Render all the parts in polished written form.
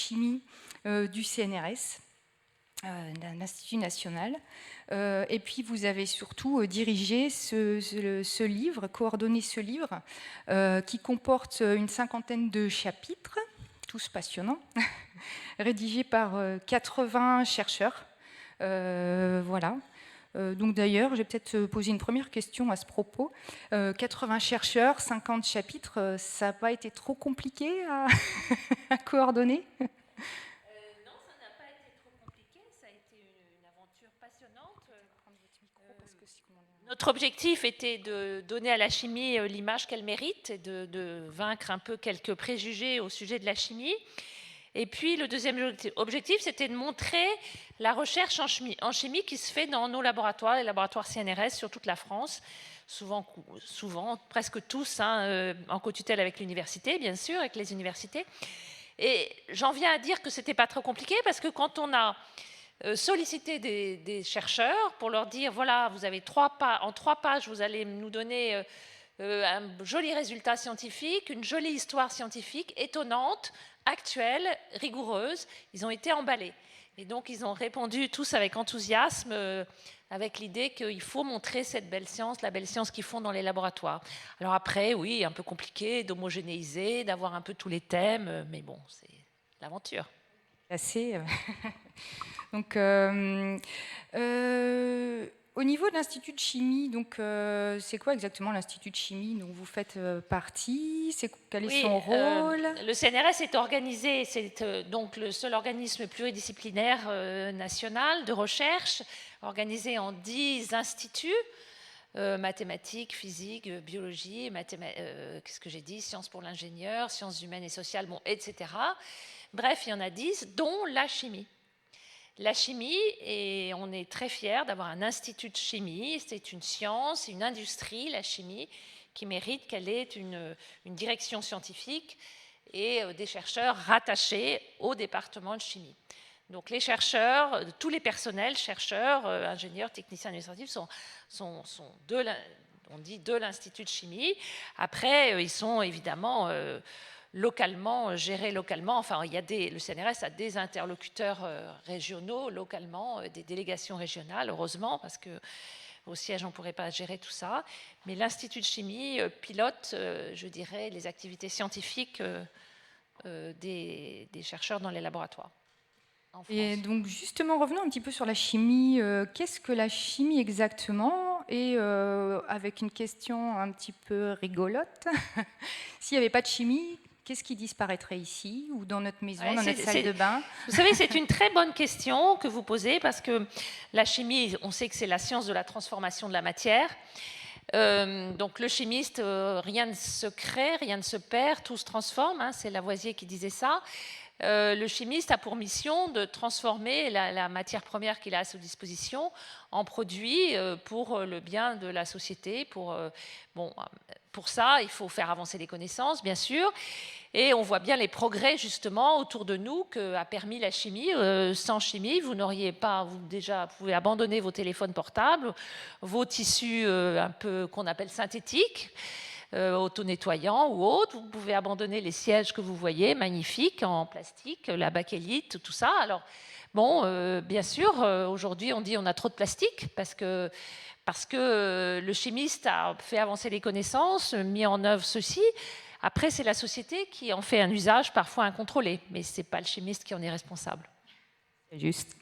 chimie du CNRS, d'un institut national. Et puis vous avez surtout dirigé ce livre, coordonné ce livre, qui comporte une 50aine de chapitres, tous passionnants, rédigés par 80 chercheurs. Voilà. Donc d'ailleurs, je vais peut-être poser une première question à ce propos. 80 chercheurs, 50 chapitres, ça n'a pas été trop compliqué à, à coordonner? Non, ça n'a pas été trop compliqué, ça a été une aventure passionnante. Notre objectif était de donner à la chimie l'image qu'elle mérite et de vaincre un peu quelques préjugés au sujet de la chimie. Et puis le deuxième objectif, c'était de montrer la recherche en chimie qui se fait dans nos laboratoires, les laboratoires CNRS sur toute la France, souvent presque tous, en co-tutelle avec l'université, bien sûr, avec les universités. Et j'en viens à dire que c'était pas trop compliqué parce que quand on a sollicité des chercheurs pour leur dire voilà, vous avez en 3 pages, vous allez nous donner un joli résultat scientifique, une jolie histoire scientifique, étonnante, actuelle, rigoureuse, ils ont été emballés. Et donc ils ont répondu tous avec enthousiasme, avec l'idée qu'il faut montrer cette belle science, la belle science qu'ils font dans les laboratoires. Alors après, oui, un peu compliqué d'homogénéiser, d'avoir un peu tous les thèmes, mais bon, c'est l'aventure. Assez. Donc, au niveau de l'Institut de chimie, donc c'est quoi exactement l'Institut de chimie dont vous faites partie? Quel est son rôle? Le CNRS est organisé, c'est donc le seul organisme pluridisciplinaire national de recherche, organisé en 10 instituts, mathématiques, physique, biologie, qu'est-ce que j'ai dit, sciences pour l'ingénieur, sciences humaines et sociales, bon, etc. Bref, il y en a 10, dont la chimie. La chimie, et on est très fiers d'avoir un institut de chimie, c'est une science, une industrie, la chimie, qui mérite qu'elle ait une direction scientifique et des chercheurs rattachés au département de chimie. Donc les chercheurs, tous les personnels, chercheurs, ingénieurs, techniciens administratifs, sont de l'Institut de chimie. Après, ils sont évidemment localement, gérés localement. Enfin, le CNRS a des interlocuteurs régionaux, localement, des délégations régionales, heureusement, parce que au siège, on ne pourrait pas gérer tout ça. Mais l'Institut de chimie pilote, je dirais, les activités scientifiques des chercheurs dans les laboratoires. Et donc, justement, revenons un petit peu sur la chimie. Qu'est-ce que la chimie exactement? Et avec une question un petit peu rigolote, s'il n'y avait pas de chimie, qu'est-ce qui disparaîtrait ici ou dans notre maison, dans notre salle de bain? Vous savez, c'est une très bonne question que vous posez parce que la chimie, on sait que c'est la science de la transformation de la matière. Donc le chimiste, rien ne se crée, rien ne se perd, tout se transforme, c'est Lavoisier qui disait ça. Le chimiste a pour mission de transformer la matière première qu'il a à sa disposition en produit pour le bien de la société. Pour ça, il faut faire avancer les connaissances, bien sûr. Et on voit bien les progrès, justement, autour de nous qu'a permis la chimie. Sans chimie, vous n'auriez pas... Vous pouvez abandonner vos téléphones portables, vos tissus un peu qu'on appelle synthétiques, auto-nettoyants ou autres. Vous pouvez abandonner les sièges que vous voyez, magnifiques, en plastique, la bakélite, tout ça. Alors, bon, bien sûr, aujourd'hui, on dit on a trop de plastique parce que le chimiste a fait avancer les connaissances, mis en œuvre ceci. Après, c'est la société qui en fait un usage parfois incontrôlé, mais ce n'est pas le chimiste qui en est responsable. C'est juste.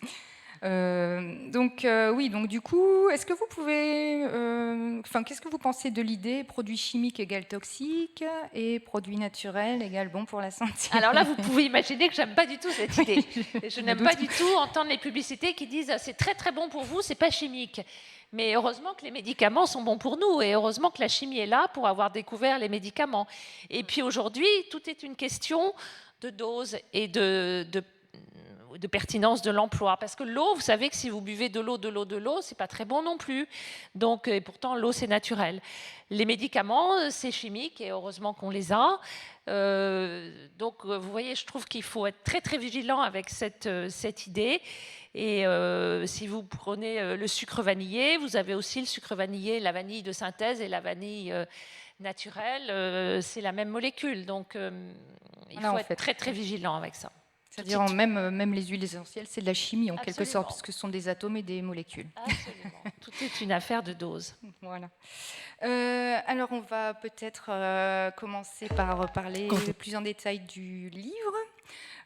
Oui, donc du coup, est-ce que vous pouvez... qu'est-ce que vous pensez de l'idée produit chimique égale toxique et produit naturel égale bon pour la santé? Alors là, vous pouvez imaginer que j'aime pas du tout cette idée. Je n'aime pas du tout entendre les publicités qui disent « c'est très très bon pour vous, c'est pas chimique ». Mais heureusement que les médicaments sont bons pour nous et heureusement que la chimie est là pour avoir découvert les médicaments. Et puis aujourd'hui, tout est une question de dose et de pertinence de l'emploi. Parce que l'eau, vous savez que si vous buvez de l'eau, c'est pas très bon non plus. Donc, et pourtant, l'eau, c'est naturel. Les médicaments, c'est chimique et heureusement qu'on les a. Donc, vous voyez, je trouve qu'il faut être très, très vigilant avec cette idée. Et si vous prenez le sucre vanillé, vous avez aussi le sucre vanillé, la vanille de synthèse et la vanille naturelle. C'est la même molécule. Donc, il faut être très, très vigilant avec ça. C'est-à-dire même les huiles essentielles, c'est de la chimie en quelque sorte, parce que ce sont des atomes et des molécules. Absolument. Tout est une affaire de dose. Voilà. Alors, on va peut-être commencer par parler plus en détail du livre.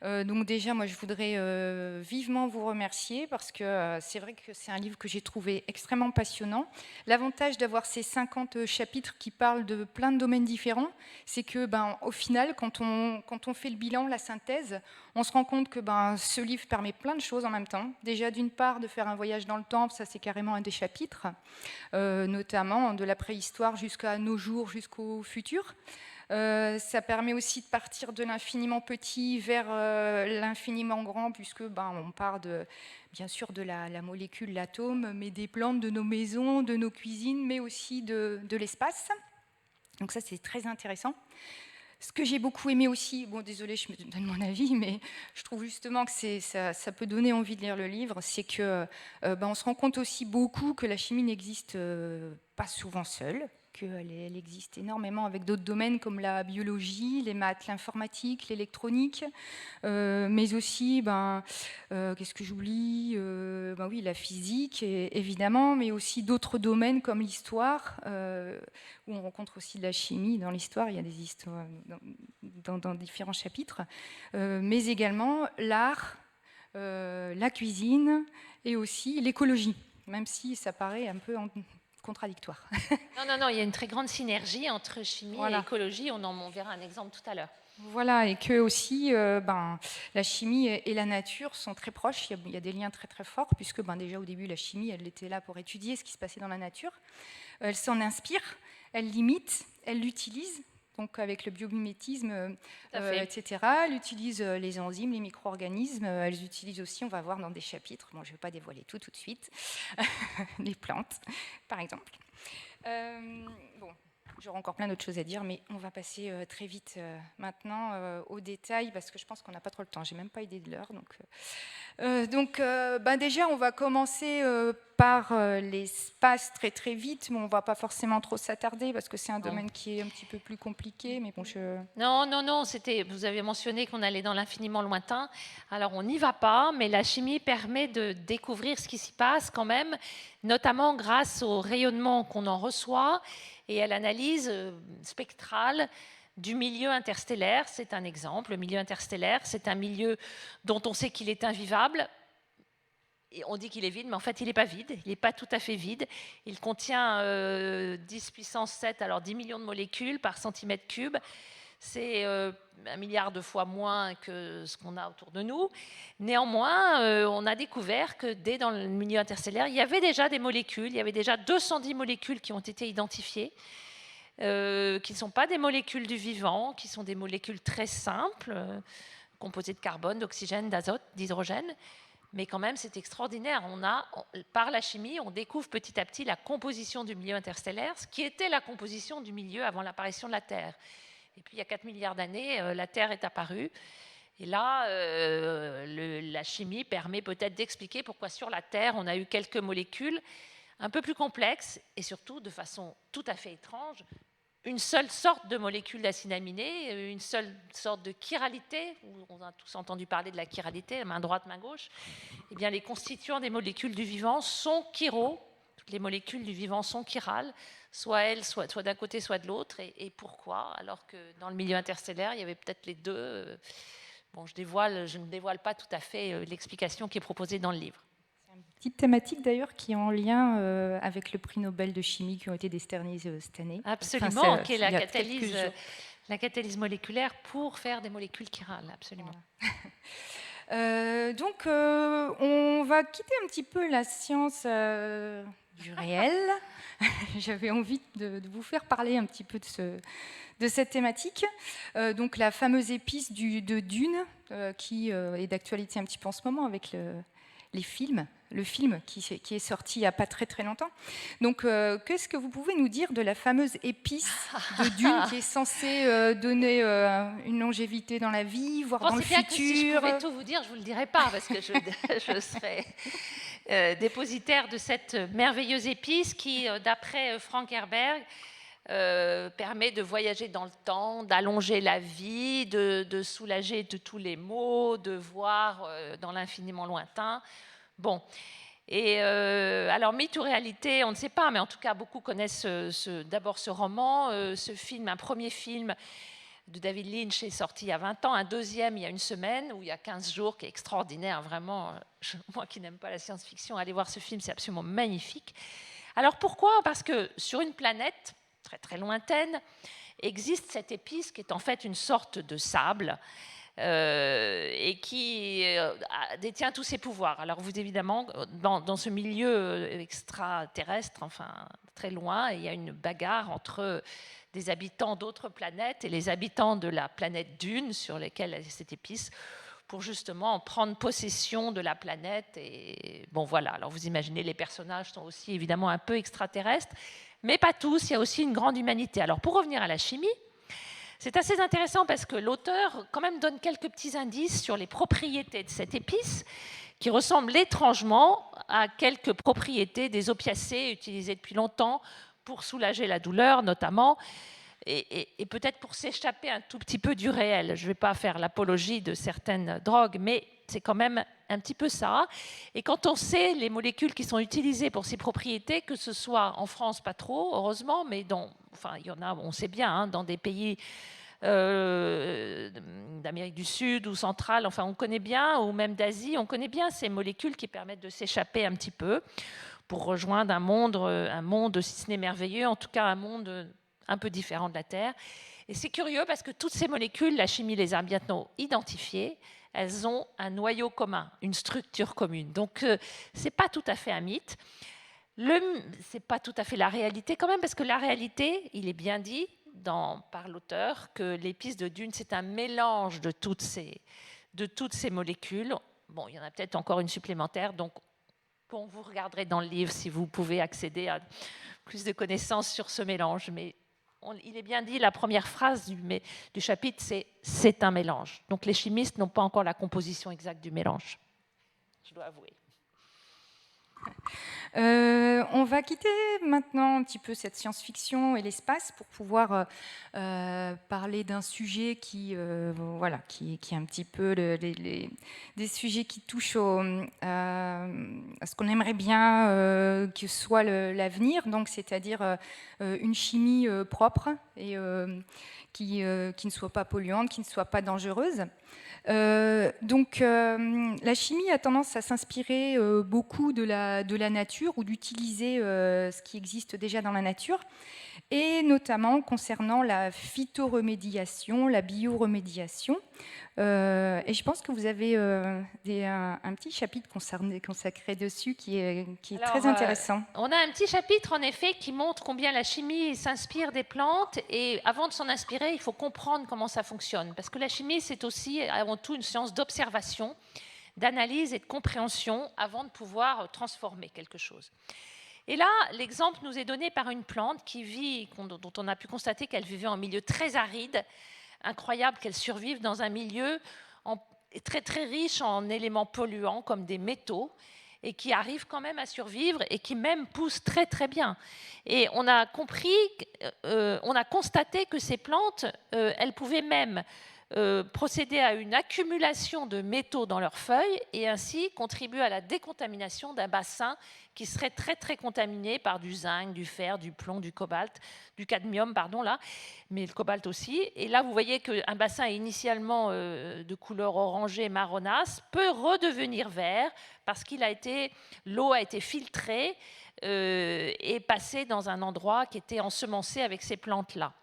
Donc déjà, moi, je voudrais vivement vous remercier parce que c'est vrai que c'est un livre que j'ai trouvé extrêmement passionnant. L'avantage d'avoir ces 50 chapitres qui parlent de plein de domaines différents, c'est que, au final, quand on fait le bilan, la synthèse, on se rend compte que ce livre permet plein de choses en même temps. Déjà, d'une part, de faire un voyage dans le temps, ça c'est carrément un des chapitres, notamment de la préhistoire jusqu'à nos jours, jusqu'au futur. Ça permet aussi de partir de l'infiniment petit vers l'infiniment grand, puisque on part bien sûr de la molécule, l'atome, mais des plantes, de nos maisons, de nos cuisines, mais aussi de l'espace. Donc ça, c'est très intéressant. Ce que j'ai beaucoup aimé aussi, désolée, je me donne mon avis, mais je trouve justement que ça peut donner envie de lire le livre, c'est que on se rend compte aussi beaucoup que la chimie n'existe pas souvent seule, qu'elle existe énormément avec d'autres domaines comme la biologie, les maths, l'informatique, l'électronique, mais aussi, qu'est-ce que j'oublie oui, la physique, évidemment, mais aussi d'autres domaines comme l'histoire, où on rencontre aussi de la chimie dans l'histoire, il y a des histoires dans différents chapitres, mais également l'art, la cuisine et aussi l'écologie, même si ça paraît un peu contradictoire. Non, il y a une très grande synergie entre chimie et écologie, on verra un exemple tout à l'heure. Voilà, et que aussi, la chimie et la nature sont très proches, il y a des liens très très forts, puisque déjà au début, la chimie, elle était là pour étudier ce qui se passait dans la nature. Elle s'en inspire, elle l'imite, elle l'utilise, donc avec le biomimétisme, etc. Elle utilise les enzymes, les micro-organismes, elles utilisent aussi, on va voir dans des chapitres, je ne vais pas dévoiler tout de suite, les plantes, par exemple. J'aurai encore plein d'autres choses à dire, mais on va passer très vite maintenant aux détails, parce que je pense qu'on n'a pas trop le temps, j'ai même pas idée de l'heure. Donc déjà, on va commencer par l'espace très très vite, mais on ne va pas forcément trop s'attarder, parce que c'est un domaine qui est un petit peu plus compliqué. Mais Non, vous avez mentionné qu'on allait dans l'infiniment lointain, alors on n'y va pas, mais la chimie permet de découvrir ce qui s'y passe quand même, notamment grâce au rayonnement qu'on en reçoit, et à l'analyse spectrale du milieu interstellaire. C'est un exemple. Le milieu interstellaire, c'est un milieu dont on sait qu'il est invivable. Et on dit qu'il est vide, mais en fait, il n'est pas vide. Il n'est pas tout à fait vide. Il contient 10 puissance 7, alors 10 millions de molécules par centimètre cube. C'est 1 milliard de fois moins que ce qu'on a autour de nous. Néanmoins, on a découvert que dès dans le milieu interstellaire, il y avait déjà des molécules, il y avait déjà 210 molécules qui ont été identifiées, qui ne sont pas des molécules du vivant, qui sont des molécules très simples, composées de carbone, d'oxygène, d'azote, d'hydrogène. Mais quand même, c'est extraordinaire. Par la chimie, on découvre petit à petit la composition du milieu interstellaire, ce qui était la composition du milieu avant l'apparition de la Terre. Et puis, il y a 4 milliards d'années, la Terre est apparue. Et là, la chimie permet peut-être d'expliquer pourquoi sur la Terre, on a eu quelques molécules un peu plus complexes et surtout, de façon tout à fait étrange, une seule sorte de molécule d'acide aminé, une seule sorte de chiralité. On a tous entendu parler de la chiralité, main droite, main gauche. Eh bien, les constituants des molécules du vivant sont chiraux. Toutes les molécules du vivant sont chirales, soit elles, soit d'un côté, soit de l'autre. Et pourquoi? Alors que dans le milieu interstellaire, il y avait peut-être les deux. Je ne dévoile pas tout à fait l'explication qui est proposée dans le livre. Petite thématique d'ailleurs qui est en lien avec le prix Nobel de chimie qui ont été décernés cette année. Absolument, qui est la catalyse moléculaire pour faire des molécules chirales, absolument. Voilà. Donc, on va quitter un petit peu la science du réel. J'avais envie de vous faire parler un petit peu de cette thématique. Donc, la fameuse épice de Dune, qui est d'actualité un petit peu en ce moment avec le film qui est sorti il n'y a pas très très longtemps. Donc, qu'est-ce que vous pouvez nous dire de la fameuse épice de Dune qui est censée donner une longévité dans la vie, voire dans le futur? Que si je pouvais tout vous dire, je ne vous le dirais pas, parce que je serais dépositaire de cette merveilleuse épice qui, d'après Frank Herbert, permet de voyager dans le temps, d'allonger la vie, de soulager de tous les maux, de voir dans l'infiniment lointain. Bon. Et alors, mythe ou réalité, on ne sait pas, mais en tout cas, beaucoup connaissent d'abord ce roman, ce film, un premier film de David Lynch est sorti il y a 20 ans, un deuxième il y a une semaine, ou il y a 15 jours, qui est extraordinaire, vraiment. Moi qui n'aime pas la science-fiction, allez voir ce film, c'est absolument magnifique. Alors pourquoi? Parce que sur une planète très très lointaine, existe cette épice qui est en fait une sorte de sable et qui détient tous ses pouvoirs. Alors vous évidemment, dans ce milieu extraterrestre, enfin très loin, il y a une bagarre entre des habitants d'autres planètes et les habitants de la planète Dune, sur lesquels est cette épice, pour justement prendre possession de la planète. Et bon voilà, alors vous imaginez, les personnages sont aussi évidemment un peu extraterrestres, mais pas tous, il y a aussi une grande humanité. Alors pour revenir à la chimie, c'est assez intéressant parce que l'auteur quand même donne quelques petits indices sur les propriétés de cette épice qui ressemblent étrangement à quelques propriétés des opiacés utilisés depuis longtemps pour soulager la douleur notamment, et peut-être pour s'échapper un tout petit peu du réel. Je ne vais pas faire l'apologie de certaines drogues, mais c'est quand même un petit peu ça. Et quand on sait les molécules qui sont utilisées pour ces propriétés, que ce soit en France, pas trop, heureusement, mais enfin, il y en a, on sait bien, hein, dans des pays d'Amérique du Sud ou centrale, enfin on connaît bien, ou même d'Asie, on connaît bien ces molécules qui permettent de s'échapper un petit peu pour rejoindre un monde, si ce n'est merveilleux, en tout cas un monde un peu différent de la Terre. Et c'est curieux parce que toutes ces molécules, la chimie les a bientôt identifiées, elles ont un noyau commun, une structure commune. Donc ce n'est pas tout à fait un mythe. Ce n'est pas tout à fait la réalité quand même, parce que la réalité, il est bien dit par l'auteur que l'épice de Dune, c'est un mélange de toutes ces molécules. Bon, il y en a peut-être encore une supplémentaire, donc bon, vous regarderez dans le livre si vous pouvez accéder à plus de connaissances sur ce mélange. Mais il est bien dit, la première phrase du chapitre, c'est un mélange. Donc les chimistes n'ont pas encore la composition exacte du mélange, je dois avouer. On va quitter maintenant un petit peu cette science-fiction et l'espace pour pouvoir parler d'un sujet qui est un petit peu des sujets qui touchent à ce qu'on aimerait bien que soit l'avenir, donc c'est-à-dire une chimie propre et qui ne soit pas polluante, qui ne soit pas dangereuse. La chimie a tendance à s'inspirer beaucoup de la nature ou d'utiliser ce qui existe déjà dans la nature, et notamment concernant la phytoremédiation, la bioremédiation. Et je pense que vous avez un petit chapitre consacré dessus qui est très intéressant. On a un petit chapitre, en effet, qui montre combien la chimie s'inspire des plantes. Et avant de s'en inspirer, il faut comprendre comment ça fonctionne. Parce que la chimie, c'est aussi avant tout une science d'observation, d'analyse et de compréhension avant de pouvoir transformer quelque chose. Et là, l'exemple nous est donné par une plante dont on a pu constater qu'elle vivait en milieu très aride. Incroyable qu'elle survive dans un milieu très très riche en éléments polluants comme des métaux, et qui arrive quand même à survivre et qui même pousse très très bien. Et on a constaté que ces plantes, elles pouvaient même procéder à une accumulation de métaux dans leurs feuilles et ainsi contribuer à la décontamination d'un bassin qui serait très très contaminé par du zinc, du fer, du plomb, du cobalt, du cadmium, pardon, là, mais le cobalt aussi. Et là, vous voyez qu'un bassin initialement de couleur orangée marronasse peut redevenir vert parce l'eau a été filtrée et passée dans un endroit qui était ensemencé avec ces plantes-là.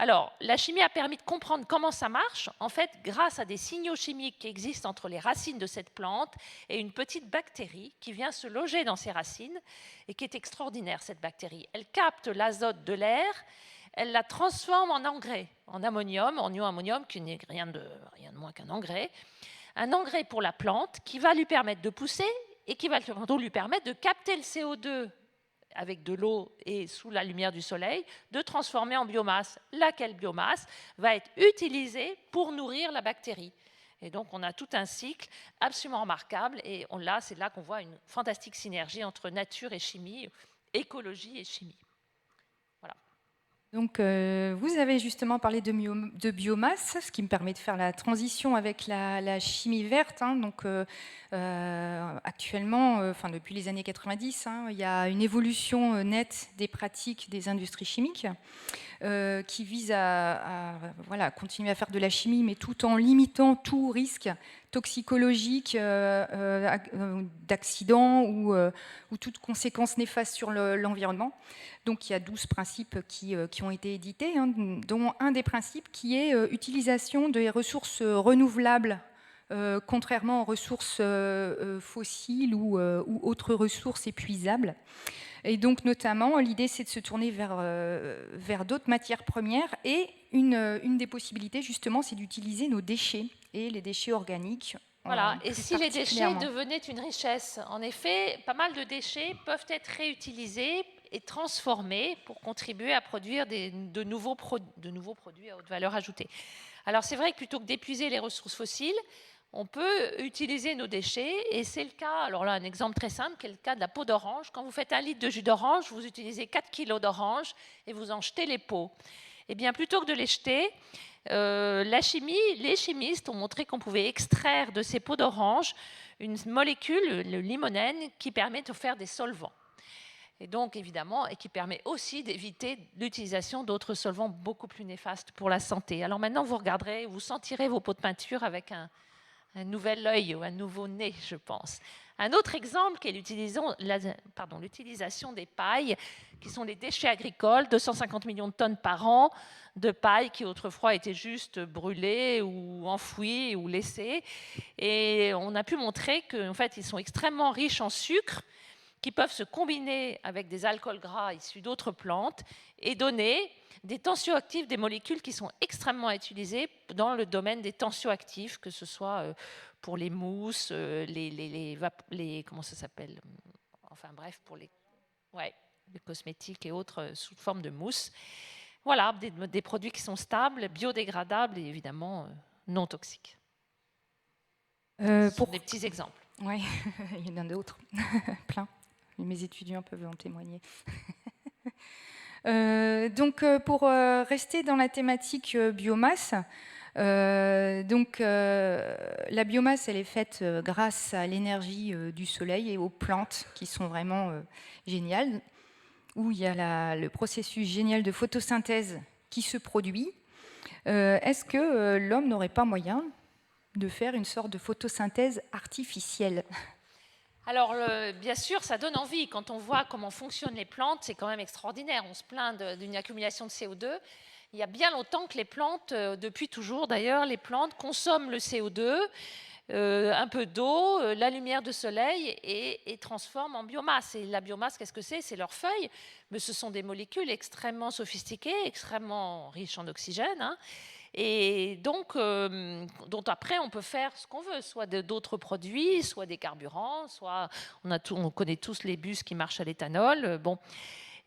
Alors, la chimie a permis de comprendre comment ça marche, en fait, grâce à des signaux chimiques qui existent entre les racines de cette plante et une petite bactérie qui vient se loger dans ces racines et qui est extraordinaire, cette bactérie. Elle capte l'azote de l'air, elle la transforme en engrais, en ammonium, en ion ammonium, qui n'est rien de moins qu'un engrais pour la plante qui va lui permettre de pousser et qui va lui permettre de capter le CO2 avec de l'eau et sous la lumière du soleil, de transformer en biomasse. Laquelle biomasse va être utilisée pour nourrir la bactérie. Et donc, on a tout un cycle absolument remarquable. Et c'est là qu'on voit une fantastique synergie entre nature et chimie, écologie et chimie. Voilà. Donc, vous avez justement parlé de biomasse, ce qui me permet de faire la transition avec la chimie verte, hein. Donc, actuellement, enfin depuis les années 90, hein, il y a une évolution nette des pratiques des industries chimiques qui vise voilà, continuer à faire de la chimie, mais tout en limitant tout risque toxicologique, d'accident ou toute conséquence néfaste sur l'environnement. Donc il y a 12 principes qui ont été édités, hein, dont un des principes qui est utilisation des ressources renouvelables, contrairement aux ressources fossiles ou autres ressources épuisables. Et donc notamment, l'idée c'est de se tourner vers d'autres matières premières, et une des possibilités justement c'est d'utiliser nos déchets et les déchets organiques. Voilà, et si les déchets devenaient une richesse, en effet, pas mal de déchets peuvent être réutilisés et transformés pour contribuer à produire de nouveaux produits à haute valeur ajoutée. Alors c'est vrai que plutôt que d'épuiser les ressources fossiles, on peut utiliser nos déchets, et c'est le cas, alors là un exemple très simple, qui est le cas de la peau d'orange. Quand vous faites 1 litre de jus d'orange, vous utilisez 4 kg d'orange et vous en jetez les peaux. Eh bien plutôt que de les jeter, les chimistes ont montré qu'on pouvait extraire de ces peaux d'orange une molécule, le limonène, qui permet de faire des solvants. Et donc, évidemment, et qui permet aussi d'éviter l'utilisation d'autres solvants beaucoup plus néfastes pour la santé. Alors maintenant, vous regarderez, vous sentirez vos pots de peinture avec un nouvel œil ou un nouveau nez, je pense. Un autre exemple qui est l'utilisation des pailles, qui sont les déchets agricoles, 250 millions de tonnes par an de paille qui autrefois étaient juste brûlées ou enfouies ou laissées. Et on a pu montrer qu'en fait, ils sont extrêmement riches en sucre, qui peuvent se combiner avec des alcools gras issus d'autres plantes et donner des tensioactifs, des molécules qui sont extrêmement utilisées dans le domaine des tensioactifs, que ce soit pour les mousses, comment ça s'appelle, enfin bref, pour les cosmétiques et autres sous forme de mousse. Voilà, des produits qui sont stables, biodégradables et évidemment non toxiques. Pour des petits exemples. Oui, il y en a d'autres, plein. Mes étudiants peuvent en témoigner. Donc, pour rester dans la thématique biomasse, la biomasse, elle est faite grâce à l'énergie du soleil et aux plantes qui sont vraiment géniales, où il y a le processus génial de photosynthèse qui se produit. Est-ce que l'homme n'aurait pas moyen de faire une sorte de photosynthèse artificielle ? Alors, bien sûr, ça donne envie. Quand on voit comment fonctionnent les plantes, c'est quand même extraordinaire. On se plaint d'une accumulation de CO2. Il y a bien longtemps que les plantes, depuis toujours d'ailleurs, les plantes consomment le CO2, un peu d'eau, la lumière du soleil et transforment en biomasse. Et la biomasse, qu'est-ce que c'est ? C'est leurs feuilles, mais ce sont des molécules extrêmement sophistiquées, extrêmement riches en oxygène, hein, et donc dont après on peut faire ce qu'on veut, soit d'autres produits, soit des carburants, soit on connaît tous les bus qui marchent à l'éthanol. Bon,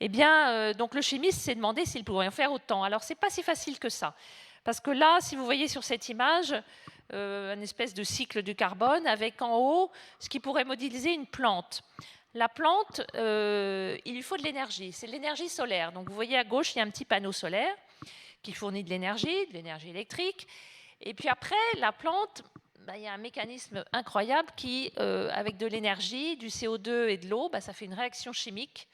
eh bien, donc le chimiste s'est demandé s'il pouvait en faire autant. Alors c'est pas si facile que ça, parce que là, si vous voyez sur cette image, une espèce de cycle du carbone avec en haut ce qui pourrait modéliser une plante. La plante, il lui faut de l'énergie, c'est de l'énergie solaire. Donc vous voyez à gauche, il y a un petit panneau solaire qui fournit de l'énergie électrique. Et puis après, la plante, il y a un mécanisme incroyable qui, avec de l'énergie, du CO2 et de l'eau, ça fait une réaction chimique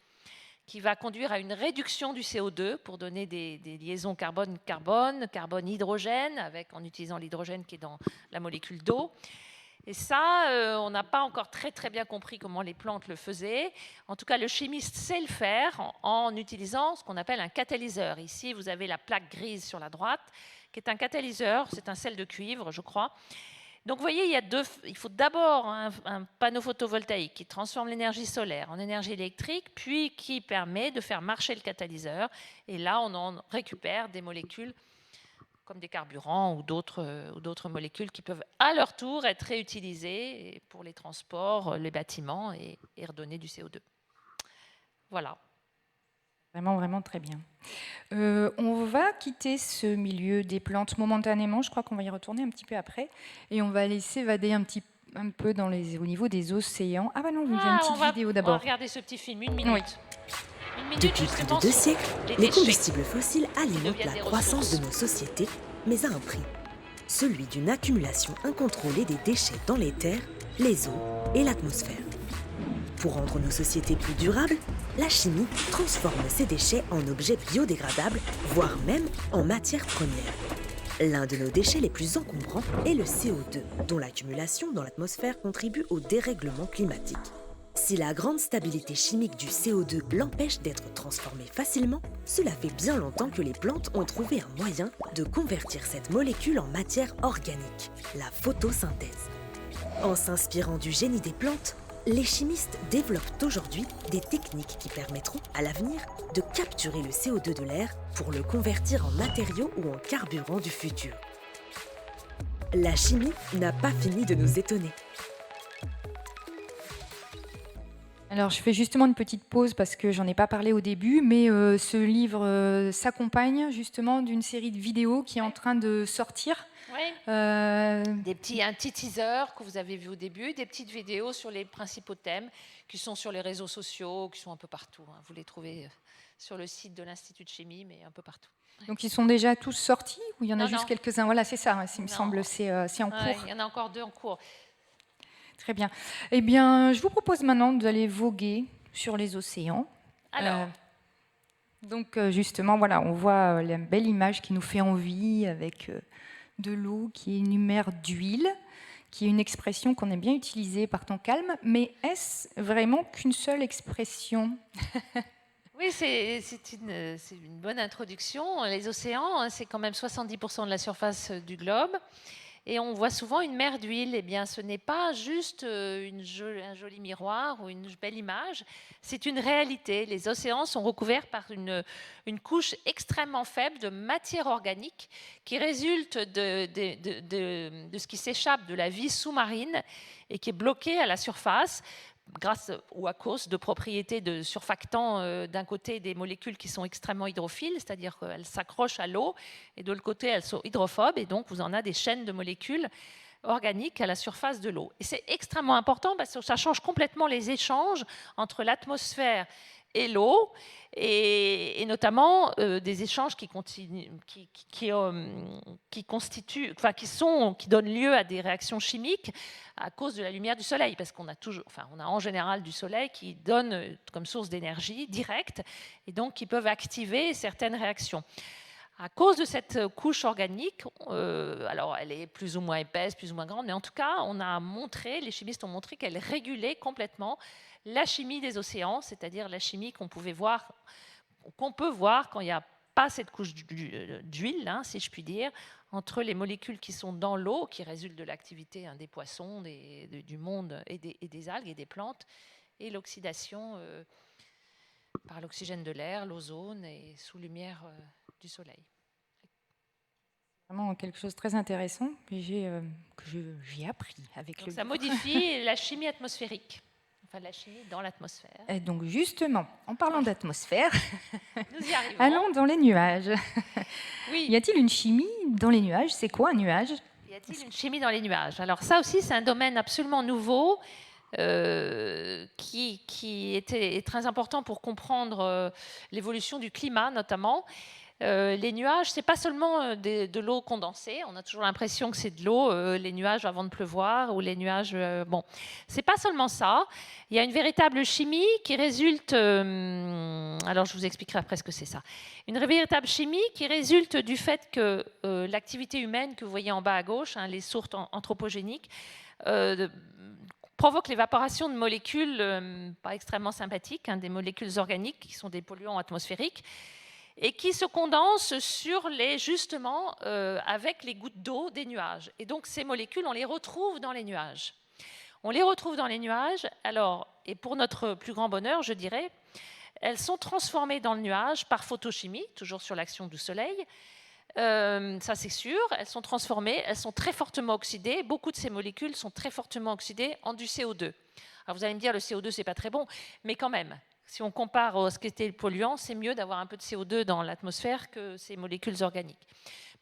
qui va conduire à une réduction du CO2 pour donner des liaisons carbone-carbone, carbone-hydrogène, en utilisant l'hydrogène qui est dans la molécule d'eau. Et ça, on n'a pas encore très bien compris comment les plantes le faisaient. En tout cas, le chimiste sait le faire en utilisant ce qu'on appelle un catalyseur. Ici, vous avez la plaque grise sur la droite, qui est un catalyseur. C'est un sel de cuivre, je crois. Donc, vous voyez, il faut d'abord un panneau photovoltaïque qui transforme l'énergie solaire en énergie électrique, puis qui permet de faire marcher le catalyseur. Et là, on en récupère des molécules comme des carburants ou d'autres molécules qui peuvent à leur tour être réutilisées pour les transports, les bâtiments et redonner du CO2. Voilà. Vraiment très bien. On va quitter ce milieu des plantes momentanément, je crois qu'on va y retourner un petit peu après, et on va aller s'évader un peu au niveau des océans. Ah bah non, vous avez une petite vidéo d'abord. On va regarder ce petit film, 1 minute. Oui. Une minute Depuis plus de justement 2 sur siècles, les les déchets. combustibles fossiles Ils alimentent deviennent la des croissance ressources. de nos sociétés, mais à un prix. Celui d'une accumulation incontrôlée des déchets dans les terres, les eaux et l'atmosphère. Pour rendre nos sociétés plus durables, la chimie transforme ces déchets en objets biodégradables, voire même en matières premières. L'un de nos déchets les plus encombrants est le CO2, dont l'accumulation dans l'atmosphère contribue au dérèglement climatique. Si la grande stabilité chimique du CO2 l'empêche d'être transformé facilement, cela fait bien longtemps que les plantes ont trouvé un moyen de convertir cette molécule en matière organique, la photosynthèse. En s'inspirant du génie des plantes, les chimistes développent aujourd'hui des techniques qui permettront à l'avenir de capturer le CO2 de l'air pour le convertir en matériaux ou en carburant du futur. La chimie n'a pas fini de nous étonner. Alors, je fais justement une petite pause parce que j'en ai pas parlé au début, mais ce livre s'accompagne justement d'une série de vidéos qui est en train de sortir. Oui. Euh, Un petit teaser que vous avez vu au début, des petites vidéos sur les principaux thèmes qui sont sur les réseaux sociaux, qui sont un peu partout. Vous les trouvez sur le site de l'Institut de chimie, mais un peu partout. donc, ils sont déjà tous sortis ou il y en a Non, juste non. quelques-uns? Voilà, c'est ça, il me Non. semble, c'est en Ouais, cours. il y en a encore 2 en cours. Très bien. Eh bien, je vous propose maintenant d'aller voguer sur les océans. Alors, Donc, justement, voilà, on voit la belle image qui nous fait envie avec de l'eau qui est une mer d'huile, qui est une expression qu'on aime bien utiliser par temps calme, mais est-ce vraiment qu'une seule expression? oui, c'est une bonne introduction. Les océans, c'est quand même 70% de la surface du globe. Et on voit souvent une mer d'huile. Eh bien, ce n'est pas juste un joli miroir ou une belle image, c'est une réalité. Les océans sont recouverts par une couche extrêmement faible de matière organique qui résulte de ce qui s'échappe de la vie sous-marine et qui est bloqué à la surface grâce ou à cause de propriétés de surfactants d'un côté des molécules qui sont extrêmement hydrophiles, c'est-à-dire qu'elles s'accrochent à l'eau, et de l'autre côté elles sont hydrophobes, et donc vous en avez des chaînes de molécules organiques à la surface de l'eau. Et c'est extrêmement important parce que ça change complètement les échanges entre l'atmosphère et l'eau, et notamment des échanges qui donnent lieu à des réactions chimiques à cause de la lumière du soleil, parce qu'on a en général du soleil qui donne comme source d'énergie directe, et donc qui peuvent activer certaines réactions. À cause de cette couche organique, alors elle est plus ou moins épaisse, plus ou moins grande, mais en tout cas, les chimistes ont montré qu'elle régulait complètement la chimie des océans, c'est-à-dire la chimie qu'on peut voir quand il n'y a pas cette couche d'huile, si je puis dire, entre les molécules qui sont dans l'eau, qui résultent de l'activité des poissons, du monde, et des algues et des plantes, et l'oxydation par l'oxygène de l'air, l'ozone, et sous lumière du soleil. Vraiment quelque chose de très intéressant que j'ai appris avec donc le ça livre. modifie la chimie atmosphérique, enfin la chimie dans l'atmosphère. Et donc justement, en parlant d'atmosphère, nous y arrivons. Allons dans les nuages. Oui. Y a-t-il une chimie dans les nuages? C'est quoi un nuage? Y a-t-il une chimie dans les nuages? Alors ça aussi, c'est un domaine absolument nouveau qui est très important pour comprendre l'évolution du climat notamment. Les nuages, c'est pas seulement de l'eau condensée. On a toujours l'impression que c'est de l'eau, les nuages avant de pleuvoir, ou les nuages. Bon, c'est pas seulement ça. Il y a une véritable chimie qui résulte. Alors, je vous expliquerai après ce que c'est ça. Une véritable chimie qui résulte du fait que l'activité humaine que vous voyez en bas à gauche, les sources anthropogéniques, provoque l'évaporation de molécules pas extrêmement sympathiques, des molécules organiques qui sont des polluants atmosphériques, et qui se condensent justement avec les gouttes d'eau des nuages. Et donc ces molécules, on les retrouve dans les nuages. Alors, et pour notre plus grand bonheur, je dirais, elles sont transformées dans le nuage par photochimie, toujours sur l'action du soleil. Ça c'est sûr, elles sont transformées, elles sont très fortement oxydées. Beaucoup de ces molécules sont très fortement oxydées en du CO2. Alors vous allez me dire, le CO2 c'est pas très bon, mais quand même, si on compare à ce qu'était le polluant, c'est mieux d'avoir un peu de CO2 dans l'atmosphère que ces molécules organiques.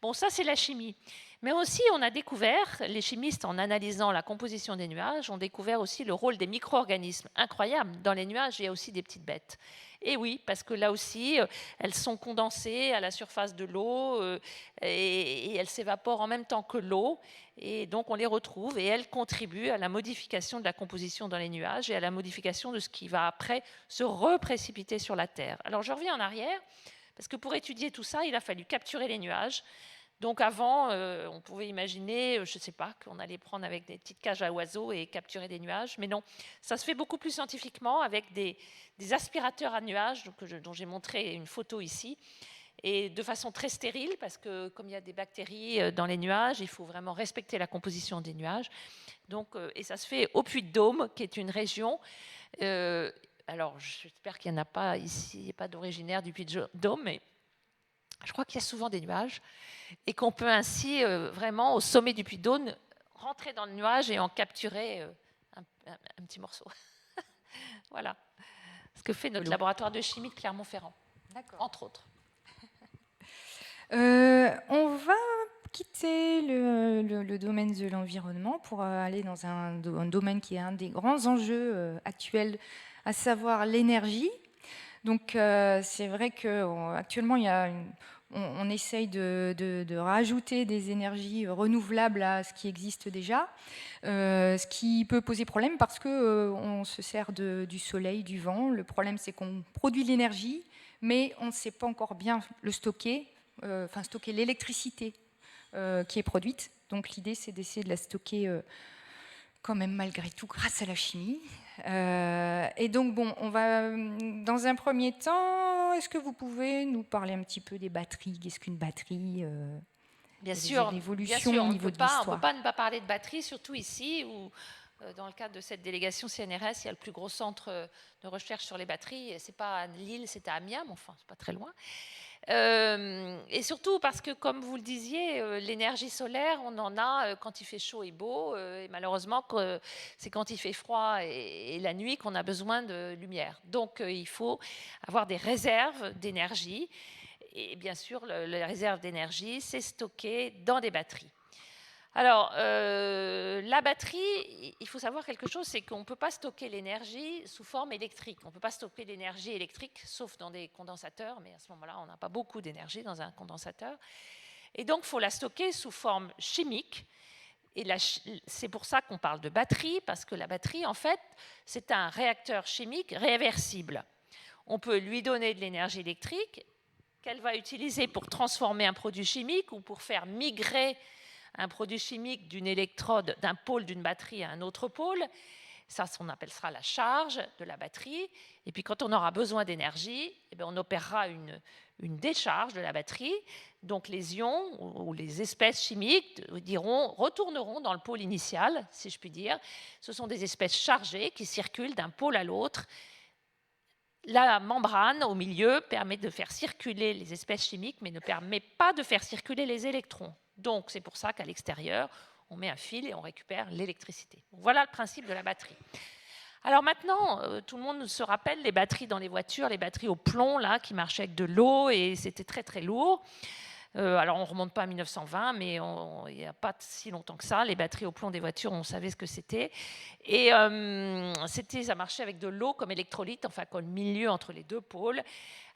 Bon, ça, c'est la chimie. Mais aussi, on a découvert, les chimistes, en analysant la composition des nuages, ont découvert aussi le rôle des micro-organismes. Incroyable, dans les nuages, il y a aussi des petites bêtes. Et oui, parce que là aussi, elles sont condensées à la surface de l'eau et elles s'évaporent en même temps que l'eau. Et donc, on les retrouve et elles contribuent à la modification de la composition dans les nuages et à la modification de ce qui va après se reprécipiter sur la Terre. Alors, je reviens en arrière, parce que pour étudier tout ça, il a fallu capturer les nuages. Donc avant, on pouvait imaginer, je ne sais pas, qu'on allait prendre avec des petites cages à oiseaux et capturer des nuages. Mais non, ça se fait beaucoup plus scientifiquement avec des aspirateurs à nuages, dont j'ai montré une photo ici, et de façon très stérile, parce que comme il y a des bactéries dans les nuages, il faut vraiment respecter la composition des nuages. Donc, et ça se fait au Puy-de-Dôme, qui est une région. Alors, j'espère qu'il n'y en a pas ici, il n'y a pas d'originaire du Puy-de-Dôme, mais je crois qu'il y a souvent des nuages et qu'on peut ainsi vraiment au sommet du Puy-de-Dôme rentrer dans le nuage et en capturer un petit morceau. Voilà ce que fait notre laboratoire de chimie de Clermont-Ferrand, entre autres. On va quitter le domaine de l'environnement pour aller dans un domaine qui est un des grands enjeux actuels, à savoir l'énergie. Donc c'est vrai qu'actuellement, on essaye de rajouter des énergies renouvelables à ce qui existe déjà, ce qui peut poser problème parce qu'on se sert du soleil, du vent. Le problème, c'est qu'on produit de l'énergie, mais on ne sait pas encore bien le stocker, stocker l'électricité qui est produite. Donc l'idée, c'est d'essayer de la stocker quand même malgré tout grâce à la chimie. Et donc, bon, on va, dans un premier temps, est-ce que vous pouvez nous parler un petit peu des batteries? Qu'est-ce qu'une batterie? Bien sûr, l'évolution au niveau de l'histoire. On ne peut pas ne pas parler de batterie, surtout ici, où dans le cadre de cette délégation CNRS, il y a le plus gros centre de recherche sur les batteries. Ce n'est pas à Lille, c'est à Amiens, mais enfin, ce n'est pas très loin. Et surtout parce que, comme vous le disiez, l'énergie solaire, on en a quand il fait chaud et beau, et malheureusement, c'est quand il fait froid et la nuit qu'on a besoin de lumière. Donc, il faut avoir des réserves d'énergie. Et bien sûr, les réserves d'énergie, c'est stocké dans des batteries. Alors, la batterie, il faut savoir quelque chose, c'est qu'on ne peut pas stocker l'énergie sous forme électrique. On ne peut pas stocker l'énergie électrique, sauf dans des condensateurs, mais à ce moment-là, on n'a pas beaucoup d'énergie dans un condensateur. Et donc, il faut la stocker sous forme chimique. Et c'est pour ça qu'on parle de batterie, parce que la batterie, en fait, c'est un réacteur chimique réversible. On peut lui donner de l'énergie électrique qu'elle va utiliser pour transformer un produit chimique ou pour faire migrer un produit chimique d'une électrode, d'un pôle d'une batterie à un autre pôle. Ça, on appellera la charge de la batterie. Et puis, quand on aura besoin d'énergie, eh bien, on opérera une décharge de la batterie. Donc, les ions ou les espèces chimiques retourneront dans le pôle initial, si je puis dire. Ce sont des espèces chargées qui circulent d'un pôle à l'autre. La membrane au milieu permet de faire circuler les espèces chimiques, mais ne permet pas de faire circuler les électrons. Donc, c'est pour ça qu'à l'extérieur, on met un fil et on récupère l'électricité. Voilà le principe de la batterie. Alors maintenant, tout le monde se rappelle les batteries dans les voitures, les batteries au plomb, là, qui marchaient avec de l'eau, et c'était très, très lourd. Alors, on ne remonte pas à 1920, mais il n'y a pas si longtemps que ça. Les batteries au plomb des voitures, on savait ce que c'était. Et ça marchait avec de l'eau comme électrolyte, enfin, comme milieu entre les deux pôles,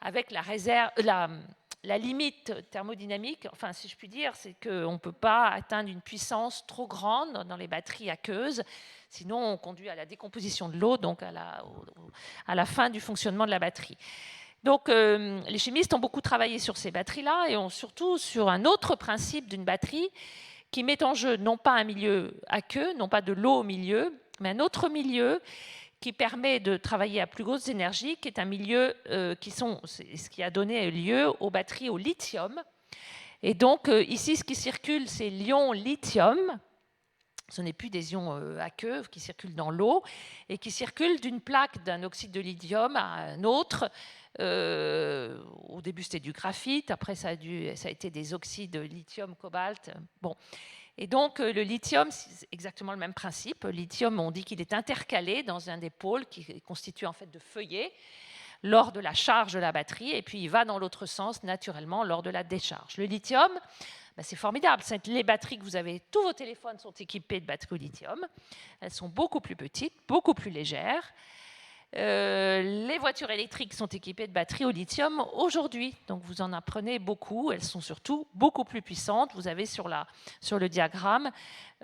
avec la limite thermodynamique, enfin, si je puis dire, c'est qu'on ne peut pas atteindre une puissance trop grande dans les batteries aqueuses, sinon on conduit à la décomposition de l'eau, donc à la fin du fonctionnement de la batterie. Donc, les chimistes ont beaucoup travaillé sur ces batteries-là et ont surtout sur un autre principe d'une batterie qui met en jeu non pas un milieu aqueux, non pas de l'eau au milieu, mais un autre milieu qui permet de travailler à plus grosses énergies, qui est un milieu c'est ce qui a donné lieu aux batteries au lithium. Et donc, ici, ce qui circule, c'est l'ion lithium. Ce n'est plus des ions aqueux qui circulent dans l'eau et qui circulent d'une plaque d'un oxyde de lithium à un autre. Au début, c'était du graphite. Après, ça a été des oxydes de lithium, cobalt. Bon. Et donc, le lithium, c'est exactement le même principe. Le lithium, on dit qu'il est intercalé dans un des pôles qui est constitué en fait de feuillets lors de la charge de la batterie, et puis il va dans l'autre sens naturellement lors de la décharge. Le lithium, c'est formidable. Les batteries que vous avez, tous vos téléphones sont équipés de batteries au lithium. Elles sont beaucoup plus petites, beaucoup plus légères. Les voitures électriques sont équipées de batteries au lithium aujourd'hui, donc vous en apprenez beaucoup. Elles sont surtout beaucoup plus puissantes. Vous avez sur le diagramme,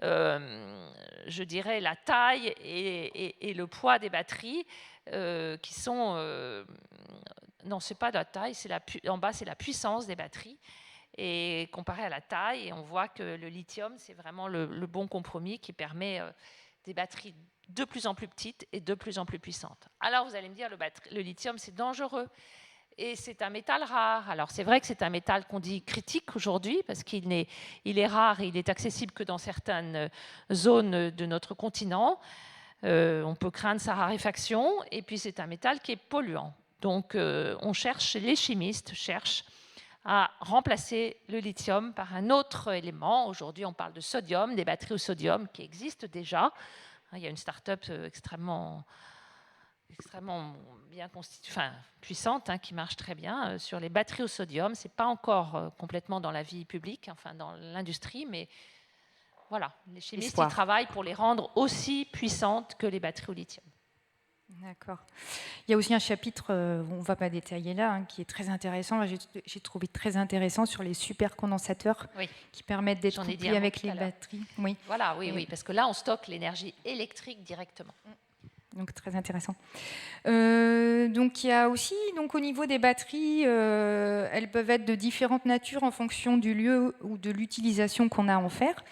je dirais, la taille et le poids des batteries qui sont... non, ce n'est pas la taille, en bas, c'est la puissance des batteries. Et comparé à la taille, et on voit que le lithium, c'est vraiment le bon compromis qui permet des batteries de plus en plus petites et de plus en plus puissantes. Alors vous allez me dire, le lithium, c'est dangereux et c'est un métal rare. Alors c'est vrai que c'est un métal qu'on dit critique aujourd'hui parce qu'il est rare et il est accessible que dans certaines zones de notre continent. On peut craindre sa raréfaction et puis c'est un métal qui est polluant. Donc les chimistes cherchent à remplacer le lithium par un autre élément. Aujourd'hui, on parle de sodium, des batteries au sodium qui existent déjà. Il y a une start-up extrêmement bien puissante qui marche très bien sur les batteries au sodium. Ce n'est pas encore complètement dans la vie publique, dans l'industrie, mais voilà, les chimistes ils travaillent pour les rendre aussi puissantes que les batteries au lithium. D'accord. Il y a aussi un chapitre, on ne va pas détailler là, qui est très intéressant. J'ai trouvé très intéressant sur les supercondensateurs qui permettent d'être couplés avec les batteries. Oui. Voilà, oui, parce que là, on stocke l'énergie électrique directement. Donc très intéressant. Donc il y a aussi, donc au niveau des batteries, elles peuvent être de différentes natures en fonction du lieu ou de l'utilisation qu'on a à en faire.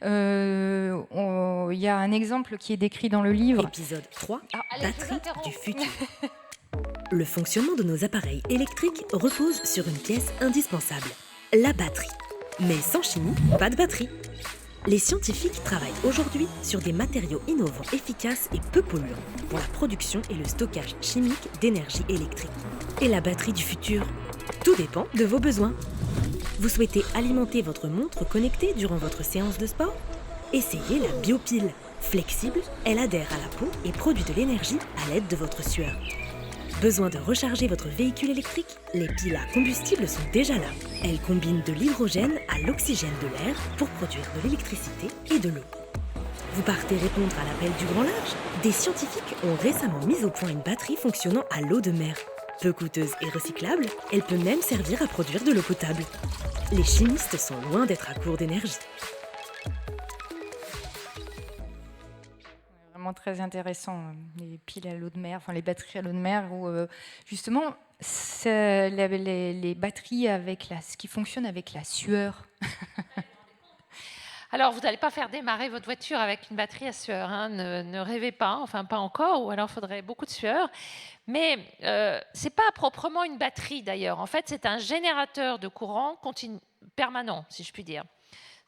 Il y a un exemple qui est décrit dans le livre. Épisode 3, batterie du futur. Le fonctionnement de nos appareils électriques repose sur une pièce indispensable, la batterie. Mais sans chimie, pas de batterie. Les scientifiques travaillent aujourd'hui sur des matériaux innovants, efficaces et peu polluants pour la production et le stockage chimique d'énergie électrique. Et la batterie du futur? Tout dépend de vos besoins. Vous souhaitez alimenter votre montre connectée durant votre séance de sport? Essayez la biopile. Flexible, elle adhère à la peau et produit de l'énergie à l'aide de votre sueur. Besoin de recharger votre véhicule électrique? Les piles à combustible sont déjà là. Elles combinent de l'hydrogène à l'oxygène de l'air pour produire de l'électricité et de l'eau. Vous partez répondre à l'appel du grand large? Des scientifiques ont récemment mis au point une batterie fonctionnant à l'eau de mer. Peu coûteuse et recyclable, elle peut même servir à produire de l'eau potable. Les chimistes sont loin d'être à court d'énergie. Très intéressant, les piles à l'eau de mer, les batteries à l'eau de mer, où justement les batteries qui fonctionnent avec la sueur. Alors, vous n'allez pas faire démarrer votre voiture avec une batterie à sueur, ne rêvez pas, pas encore, ou alors il faudrait beaucoup de sueur. Mais ce n'est pas proprement une batterie d'ailleurs, en fait c'est un générateur de courant permanent, si je puis dire.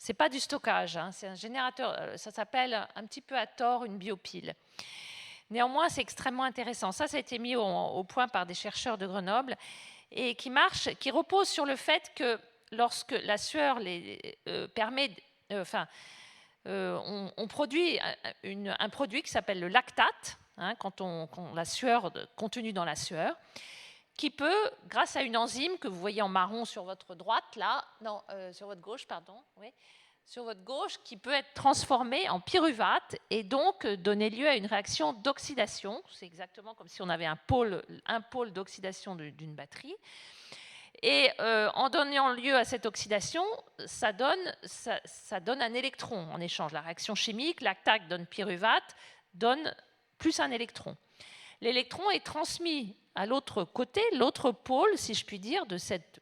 Ce n'est pas du stockage, c'est un générateur, ça s'appelle un petit peu à tort une biopile. Néanmoins, c'est extrêmement intéressant. Ça a été mis au point par des chercheurs de Grenoble et qui repose sur le fait que lorsque la sueur permet, on produit un produit qui s'appelle le lactate, quand la sueur contenue dans la sueur, qui peut, grâce à une enzyme que vous voyez en marron sur votre droite, là, non, sur votre gauche, pardon, oui, sur votre gauche, qui peut être transformée en pyruvate et donc donner lieu à une réaction d'oxydation. C'est exactement comme si on avait un pôle d'oxydation d'une batterie. Et en donnant lieu à cette oxydation, ça donne un électron en échange. La réaction chimique, lactate donne pyruvate, donne plus un électron. L'électron est transmis à l'autre côté, l'autre pôle, si je puis dire, de cette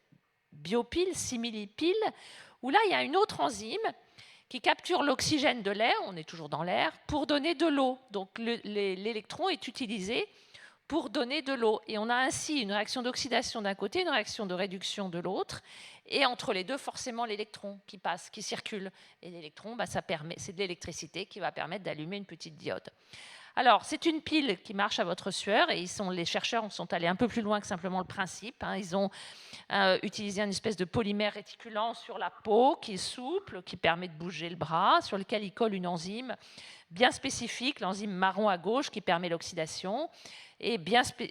biopile, similipile, où là, il y a une autre enzyme qui capture l'oxygène de l'air, on est toujours dans l'air, pour donner de l'eau. Donc l'électron est utilisé pour donner de l'eau. Et on a ainsi une réaction d'oxydation d'un côté, une réaction de réduction de l'autre, et entre les deux, forcément, l'électron qui passe, qui circule. Et l'électron, c'est de l'électricité qui va permettre d'allumer une petite diode. Alors, c'est une pile qui marche à votre sueur et les chercheurs sont allés un peu plus loin que simplement le principe. Ils ont utilisé une espèce de polymère réticulant sur la peau qui est souple, qui permet de bouger le bras, sur lequel ils collent une enzyme bien spécifique, l'enzyme marron à gauche qui permet l'oxydation, et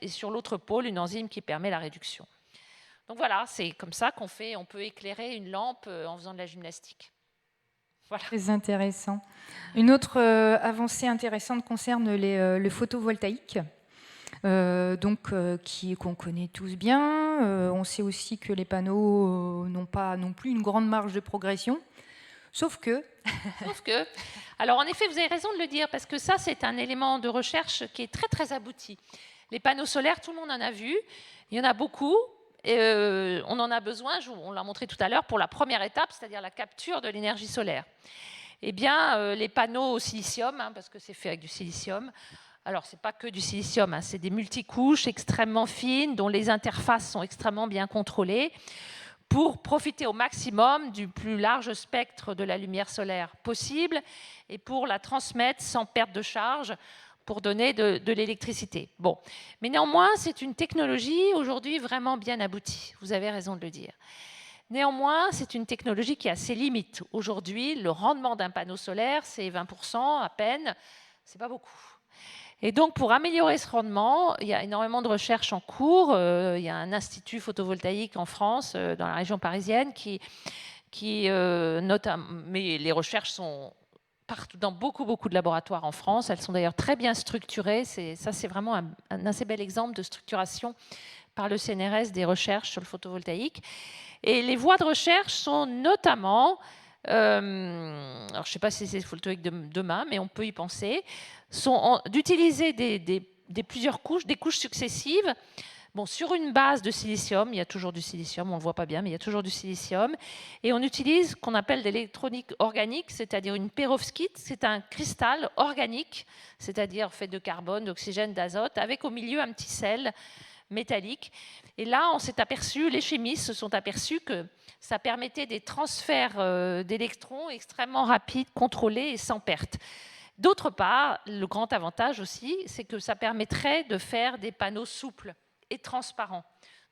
sur l'autre pôle, une enzyme qui permet la réduction. Donc voilà, c'est comme ça on peut éclairer une lampe en faisant de la gymnastique. Voilà. Très intéressant. Une autre avancée intéressante concerne le photovoltaïque, qu'on connaît tous bien. On sait aussi que les panneaux n'ont pas non plus une grande marge de progression, sauf que... Alors en effet, vous avez raison de le dire, parce que ça, c'est un élément de recherche qui est très très abouti. Les panneaux solaires, tout le monde en a vu, il y en a beaucoup. On en a besoin, on l'a montré tout à l'heure, pour la première étape, c'est-à-dire la capture de l'énergie solaire. Eh bien, les panneaux au silicium, parce que c'est fait avec du silicium, alors ce n'est pas que du silicium, c'est des multicouches extrêmement fines dont les interfaces sont extrêmement bien contrôlées pour profiter au maximum du plus large spectre de la lumière solaire possible et pour la transmettre sans perte de charge, pour donner de l'électricité. Bon. Mais néanmoins, c'est une technologie aujourd'hui vraiment bien aboutie. Vous avez raison de le dire. Néanmoins, c'est une technologie qui a ses limites. Aujourd'hui, le rendement d'un panneau solaire, c'est 20% à peine. C'est pas beaucoup. Et donc, pour améliorer ce rendement, il y a énormément de recherches en cours. Il y a un institut photovoltaïque en France, dans la région parisienne, mais les recherches sont partout, dans beaucoup de laboratoires en France. Elles sont d'ailleurs très bien structurées. Ça, c'est vraiment un assez bel exemple de structuration par le CNRS des recherches sur le photovoltaïque. Et les voies de recherche sont notamment, alors je ne sais pas si c'est le photovoltaïque de demain, mais on peut y penser, sont d'utiliser plusieurs couches, des couches successives. Bon, sur une base de silicium, il y a toujours du silicium, on ne le voit pas bien, mais il y a toujours du silicium. Et on utilise ce qu'on appelle de l'électronique organique, c'est-à-dire une perovskite. C'est un cristal organique, c'est-à-dire fait de carbone, d'oxygène, d'azote, avec au milieu un petit sel métallique. Et là, on s'est aperçu, les chimistes se sont aperçus que ça permettait des transferts d'électrons extrêmement rapides, contrôlés et sans perte. D'autre part, le grand avantage aussi, c'est que ça permettrait de faire des panneaux souples et transparents.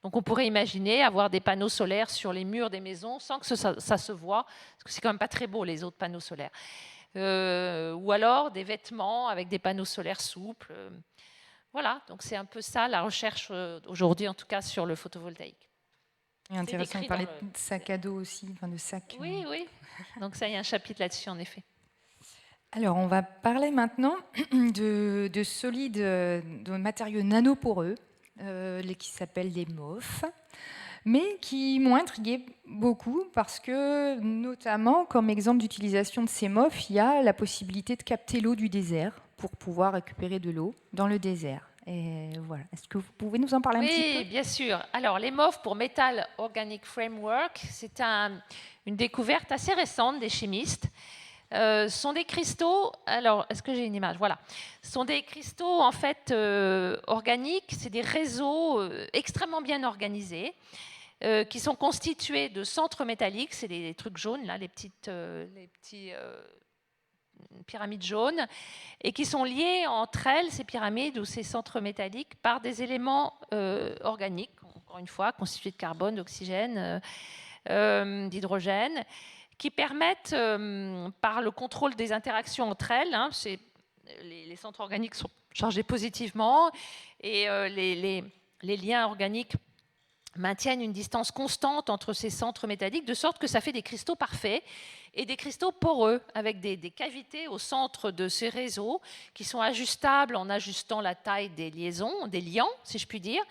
Donc on pourrait imaginer avoir des panneaux solaires sur les murs des maisons sans que ça se voit, parce que c'est quand même pas très beau les autres panneaux solaires. Ou alors des vêtements avec des panneaux solaires souples. Voilà, donc c'est un peu ça la recherche aujourd'hui, en tout cas sur le photovoltaïque. C'est intéressant de parler de sac à dos aussi, enfin de sac. Oui, oui. Donc ça, il y a un chapitre là-dessus, en effet. Alors, on va parler maintenant de solides, de matériaux nanoporeux, qui s'appellent des MOF, mais qui m'ont intrigué beaucoup parce que, notamment, comme exemple d'utilisation de ces MOF, il y a la possibilité de capter l'eau du désert pour pouvoir récupérer de l'eau dans le désert. Et voilà. Est-ce que vous pouvez nous en parler un petit peu ? Oui, bien sûr. Alors, les MOF pour Metal Organic Framework, c'est une découverte assez récente des chimistes. Sont des cristaux. Alors, est-ce que j'ai une image ? Voilà. Ce sont des cristaux en fait organiques. C'est des réseaux extrêmement bien organisés qui sont constitués de centres métalliques. C'est des trucs jaunes là, les petits pyramides jaunes, et qui sont liées entre elles, ces pyramides ou ces centres métalliques, par des éléments organiques, encore une fois, constitués de carbone, d'oxygène, d'hydrogène, qui permettent, par le contrôle des interactions entre elles, les centres organiques sont chargés positivement, et les liens organiques maintiennent une distance constante entre ces centres métalliques, de sorte que ça fait des cristaux parfaits, et des cristaux poreux, avec des cavités au centre de ces réseaux, qui sont ajustables en ajustant la taille des liaisons, des liants, si je puis dire,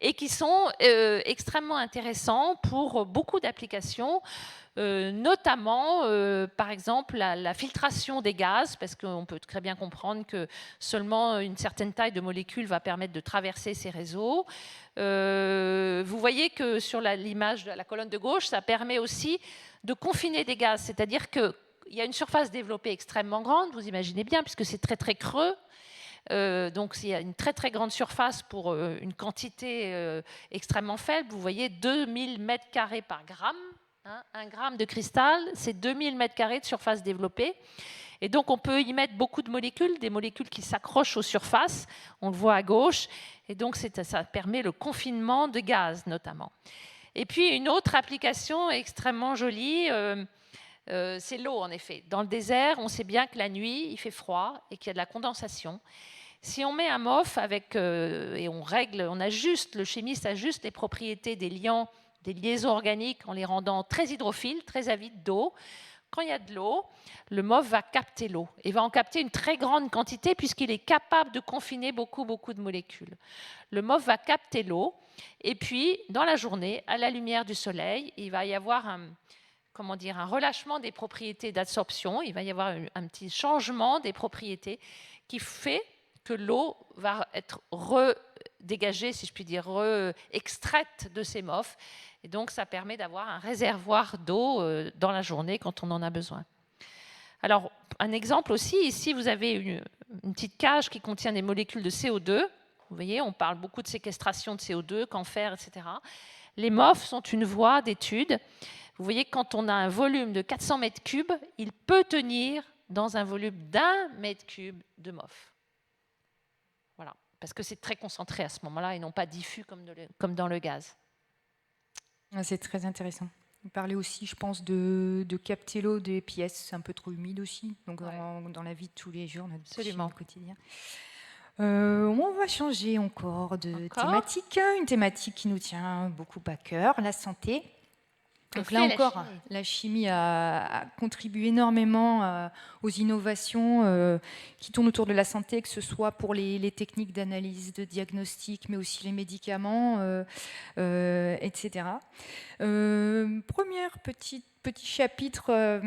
et qui sont extrêmement intéressants pour beaucoup d'applications, notamment, par exemple, la filtration des gaz, parce qu'on peut très bien comprendre que seulement une certaine taille de molécules va permettre de traverser ces réseaux. Vous voyez que sur l'image de la colonne de gauche, ça permet aussi de confiner des gaz, c'est-à-dire qu'il y a une surface développée extrêmement grande, vous imaginez bien, puisque c'est très très creux. Donc il y a une très très grande surface pour une quantité extrêmement faible. Vous voyez 2000 mètres carrés par gramme. Un gramme de cristal, c'est 2000 mètres carrés de surface développée. Et donc on peut y mettre beaucoup de molécules, des molécules qui s'accrochent aux surfaces. On le voit à gauche. Et donc ça permet le confinement de gaz notamment. Et puis une autre application extrêmement jolie, c'est l'eau en effet. Dans le désert, on sait bien que la nuit, il fait froid et qu'il y a de la condensation. Si on met un MOF et on ajuste, le chimiste ajuste les propriétés des liants, des liaisons organiques en les rendant très hydrophiles, très avides d'eau. Quand il y a de l'eau, le MOF va capter l'eau et va en capter une très grande quantité puisqu'il est capable de confiner beaucoup de molécules. Le MOF va capter l'eau et puis, dans la journée, à la lumière du soleil, il va y avoir un relâchement des propriétés d'absorption, il va y avoir un petit changement des propriétés qui fait que l'eau va être redégagée, si je puis dire, extraite de ces MOF. Et donc, ça permet d'avoir un réservoir d'eau dans la journée quand on en a besoin. Alors, un exemple aussi, ici, vous avez une petite cage qui contient des molécules de CO2. Vous voyez, on parle beaucoup de séquestration de CO2, camphère, etc. Les MOF sont une voie d'étude. Vous voyez, quand on a un volume de 400 mètres cubes, il peut tenir dans un volume d'1 mètre cube de MOF. Voilà, parce que c'est très concentré à ce moment-là et non pas diffus comme dans le gaz. C'est très intéressant. Vous parlez aussi, je pense, de capter l'eau des pièces un peu trop humides aussi, donc dans la vie de tous les jours, notre quotidien. On va changer encore de thématique, une thématique qui nous tient beaucoup à cœur, la santé. Donc là encore, la chimie a contribué énormément aux innovations qui tournent autour de la santé, que ce soit pour les techniques d'analyse, de diagnostic, mais aussi les médicaments, etc. Premier petit chapitre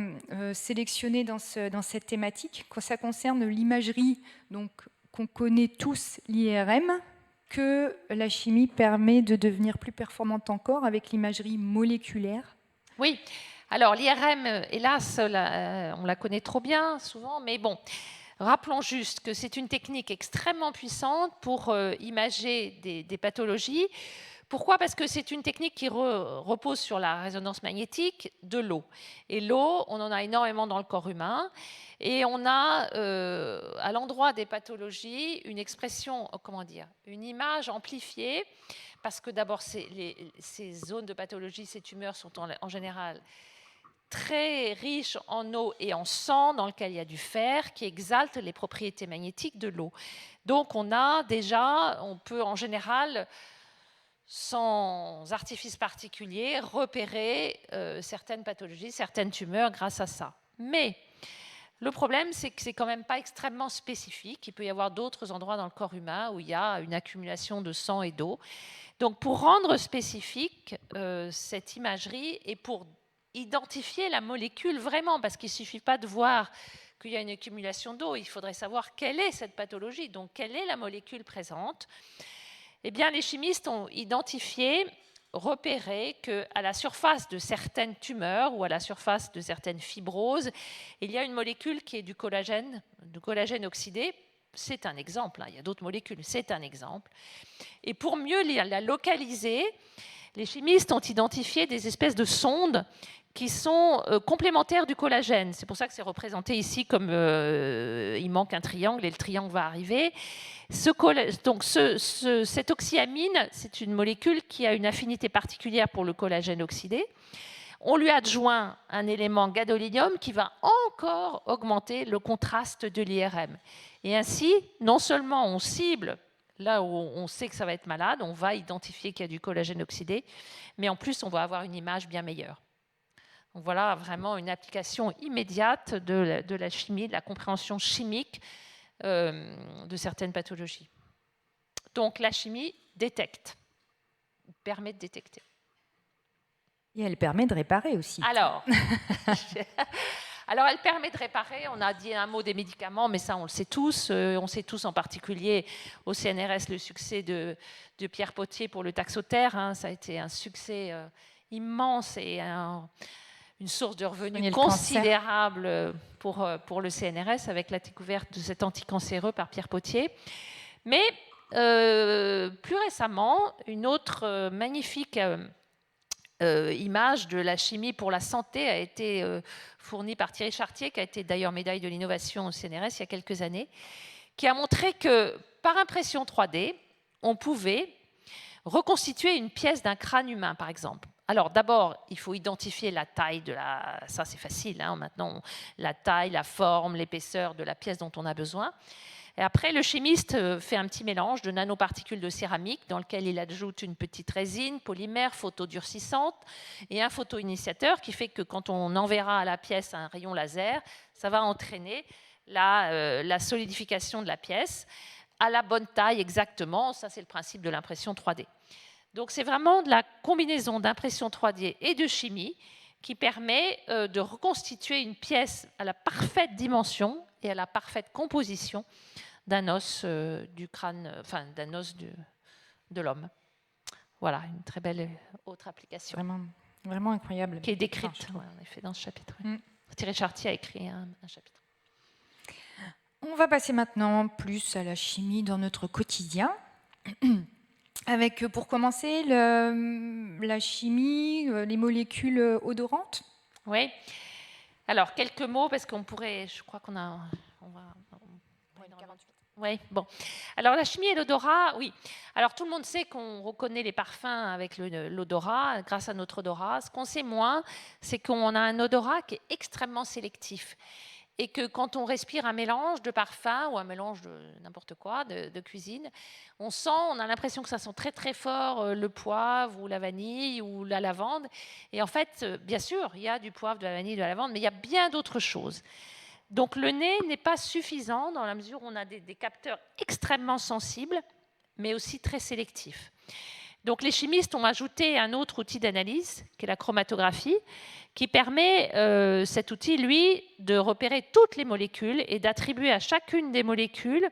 sélectionné dans cette thématique, quand ça concerne l'imagerie, donc qu'on connaît tous, l'IRM, que la chimie permet de devenir plus performante encore avec l'imagerie moléculaire. Oui, alors l'IRM, hélas, on la connaît trop bien souvent, mais bon, rappelons juste que c'est une technique extrêmement puissante pour imager des pathologies. Pourquoi ? Parce que c'est une technique qui repose sur la résonance magnétique de l'eau. Et l'eau, on en a énormément dans le corps humain. Et on a, à l'endroit des pathologies, une expression, une image amplifiée, parce que d'abord, ces zones de pathologie, ces tumeurs sont en général très riches en eau et en sang, dans lequel il y a du fer, qui exalte les propriétés magnétiques de l'eau. Donc, on peut en général, sans artifice particulier, repérer certaines pathologies, certaines tumeurs grâce à ça. Mais le problème, c'est que c'est quand même pas extrêmement spécifique. Il peut y avoir d'autres endroits dans le corps humain où il y a une accumulation de sang et d'eau. Donc, pour rendre spécifique cette imagerie et pour identifier la molécule vraiment, parce qu'il ne suffit pas de voir qu'il y a une accumulation d'eau, il faudrait savoir quelle est cette pathologie, donc quelle est la molécule présente. Eh bien, les chimistes ont identifié, repéré qu'à la surface de certaines tumeurs ou à la surface de certaines fibroses, il y a une molécule qui est du collagène oxydé. C'est un exemple, il y a d'autres molécules, c'est un exemple. Et pour mieux la localiser, les chimistes ont identifié des espèces de sondes qui sont complémentaires du collagène. C'est pour ça que c'est représenté ici comme il manque un triangle et le triangle va arriver. Cette oxyamine, c'est une molécule qui a une affinité particulière pour le collagène oxydé. On lui adjoint un élément gadolinium qui va encore augmenter le contraste de l'IRM. Et ainsi, non seulement on cible là où on sait que ça va être malade, on va identifier qu'il y a du collagène oxydé, mais en plus, on va avoir une image bien meilleure. Donc voilà vraiment une application immédiate de la chimie, de la compréhension chimique de certaines pathologies. Donc la chimie détecte, permet de détecter. Et elle permet de réparer aussi. Alors, elle permet de réparer. On a dit un mot des médicaments, mais ça, on le sait tous. On sait tous en particulier au CNRS le succès de Pierre Potier pour le Taxotere. Ça a été un succès immense et une source de revenus considérable pour le CNRS avec la découverte de cet anticancéreux par Pierre Potier. Mais plus récemment, une autre magnifique image de la chimie pour la santé a été fournie par Thierry Chartier, qui a été d'ailleurs médaille de l'innovation au CNRS il y a quelques années, qui a montré que par impression 3D, on pouvait reconstituer une pièce d'un crâne humain, par exemple. Alors d'abord, il faut identifier la taille ça c'est facile, maintenant, la taille, la forme, l'épaisseur de la pièce dont on a besoin. Et après, le chimiste fait un petit mélange de nanoparticules de céramique dans lequel il ajoute une petite résine, polymère, photodurcissante et un photoinitiateur qui fait que quand on enverra à la pièce un rayon laser, ça va entraîner la solidification de la pièce à la bonne taille exactement. Ça, c'est le principe de l'impression 3D. Donc, c'est vraiment de la combinaison d'impression 3D et de chimie qui permet de reconstituer une pièce à la parfaite dimension et à la parfaite composition d'un os du crâne, enfin d'un os de l'homme. Voilà, une très belle autre application. Vraiment, vraiment incroyable. Qui est décrite, en effet, dans ce chapitre. Thierry Chartier a écrit un chapitre. On va passer maintenant plus à la chimie dans notre quotidien. Avec, pour commencer, la chimie, les molécules odorantes. Oui. Alors, quelques mots, parce qu'on pourrait... Je crois qu'on a... Oui, bon. Alors, la chimie et l'odorat, oui. Alors, tout le monde sait qu'on reconnaît les parfums avec l'odorat, grâce à notre odorat. Ce qu'on sait moins, c'est qu'on a un odorat qui est extrêmement sélectif. Et que quand on respire un mélange de parfums ou un mélange de n'importe quoi, de cuisine, on a l'impression que ça sent très très fort le poivre ou la vanille ou la lavande. Et en fait, bien sûr, il y a du poivre, de la vanille, de la lavande, mais il y a bien d'autres choses. Donc le nez n'est pas suffisant dans la mesure où on a des capteurs extrêmement sensibles, mais aussi très sélectifs. Donc les chimistes ont ajouté un autre outil d'analyse, qui est la chromatographie, qui permet, cet outil, lui, de repérer toutes les molécules et d'attribuer à chacune des molécules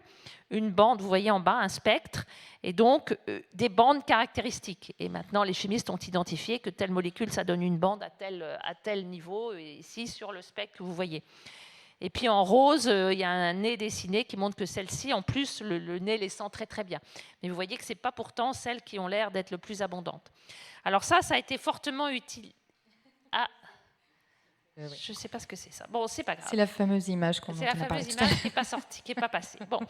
une bande, vous voyez en bas, un spectre, et donc des bandes caractéristiques. Et maintenant, les chimistes ont identifié que telle molécule, ça donne une bande à tel niveau, et ici, sur le spectre que vous voyez. Et puis en rose, il y a un nez dessiné qui montre que celle-ci, en plus, le nez les sent très très bien. Mais vous voyez que ce n'est pas pourtant celles qui ont l'air d'être le plus abondantes. Alors ça a été fortement utilisé. Ah, je ne sais pas ce que c'est ça. Bon, c'est pas grave. C'est la fameuse image qu'on a parlé. C'est la fameuse image qui n'est pas sortie, qui n'est pas passée. Bon.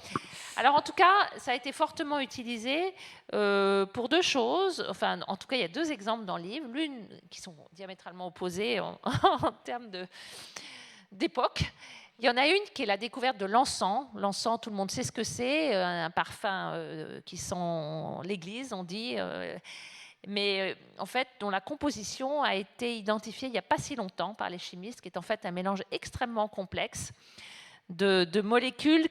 Alors en tout cas, ça a été fortement utilisé pour deux choses. Enfin, en tout cas, il y a deux exemples dans le livre. L'une qui sont diamétralement opposées en termes d'époque. Il y en a une qui est la découverte de l'encens. L'encens, tout le monde sait ce que c'est, un parfum qui sent l'église, on dit, mais en fait, dont la composition a été identifiée il n'y a pas si longtemps par les chimistes, qui est en fait un mélange extrêmement complexe de molécules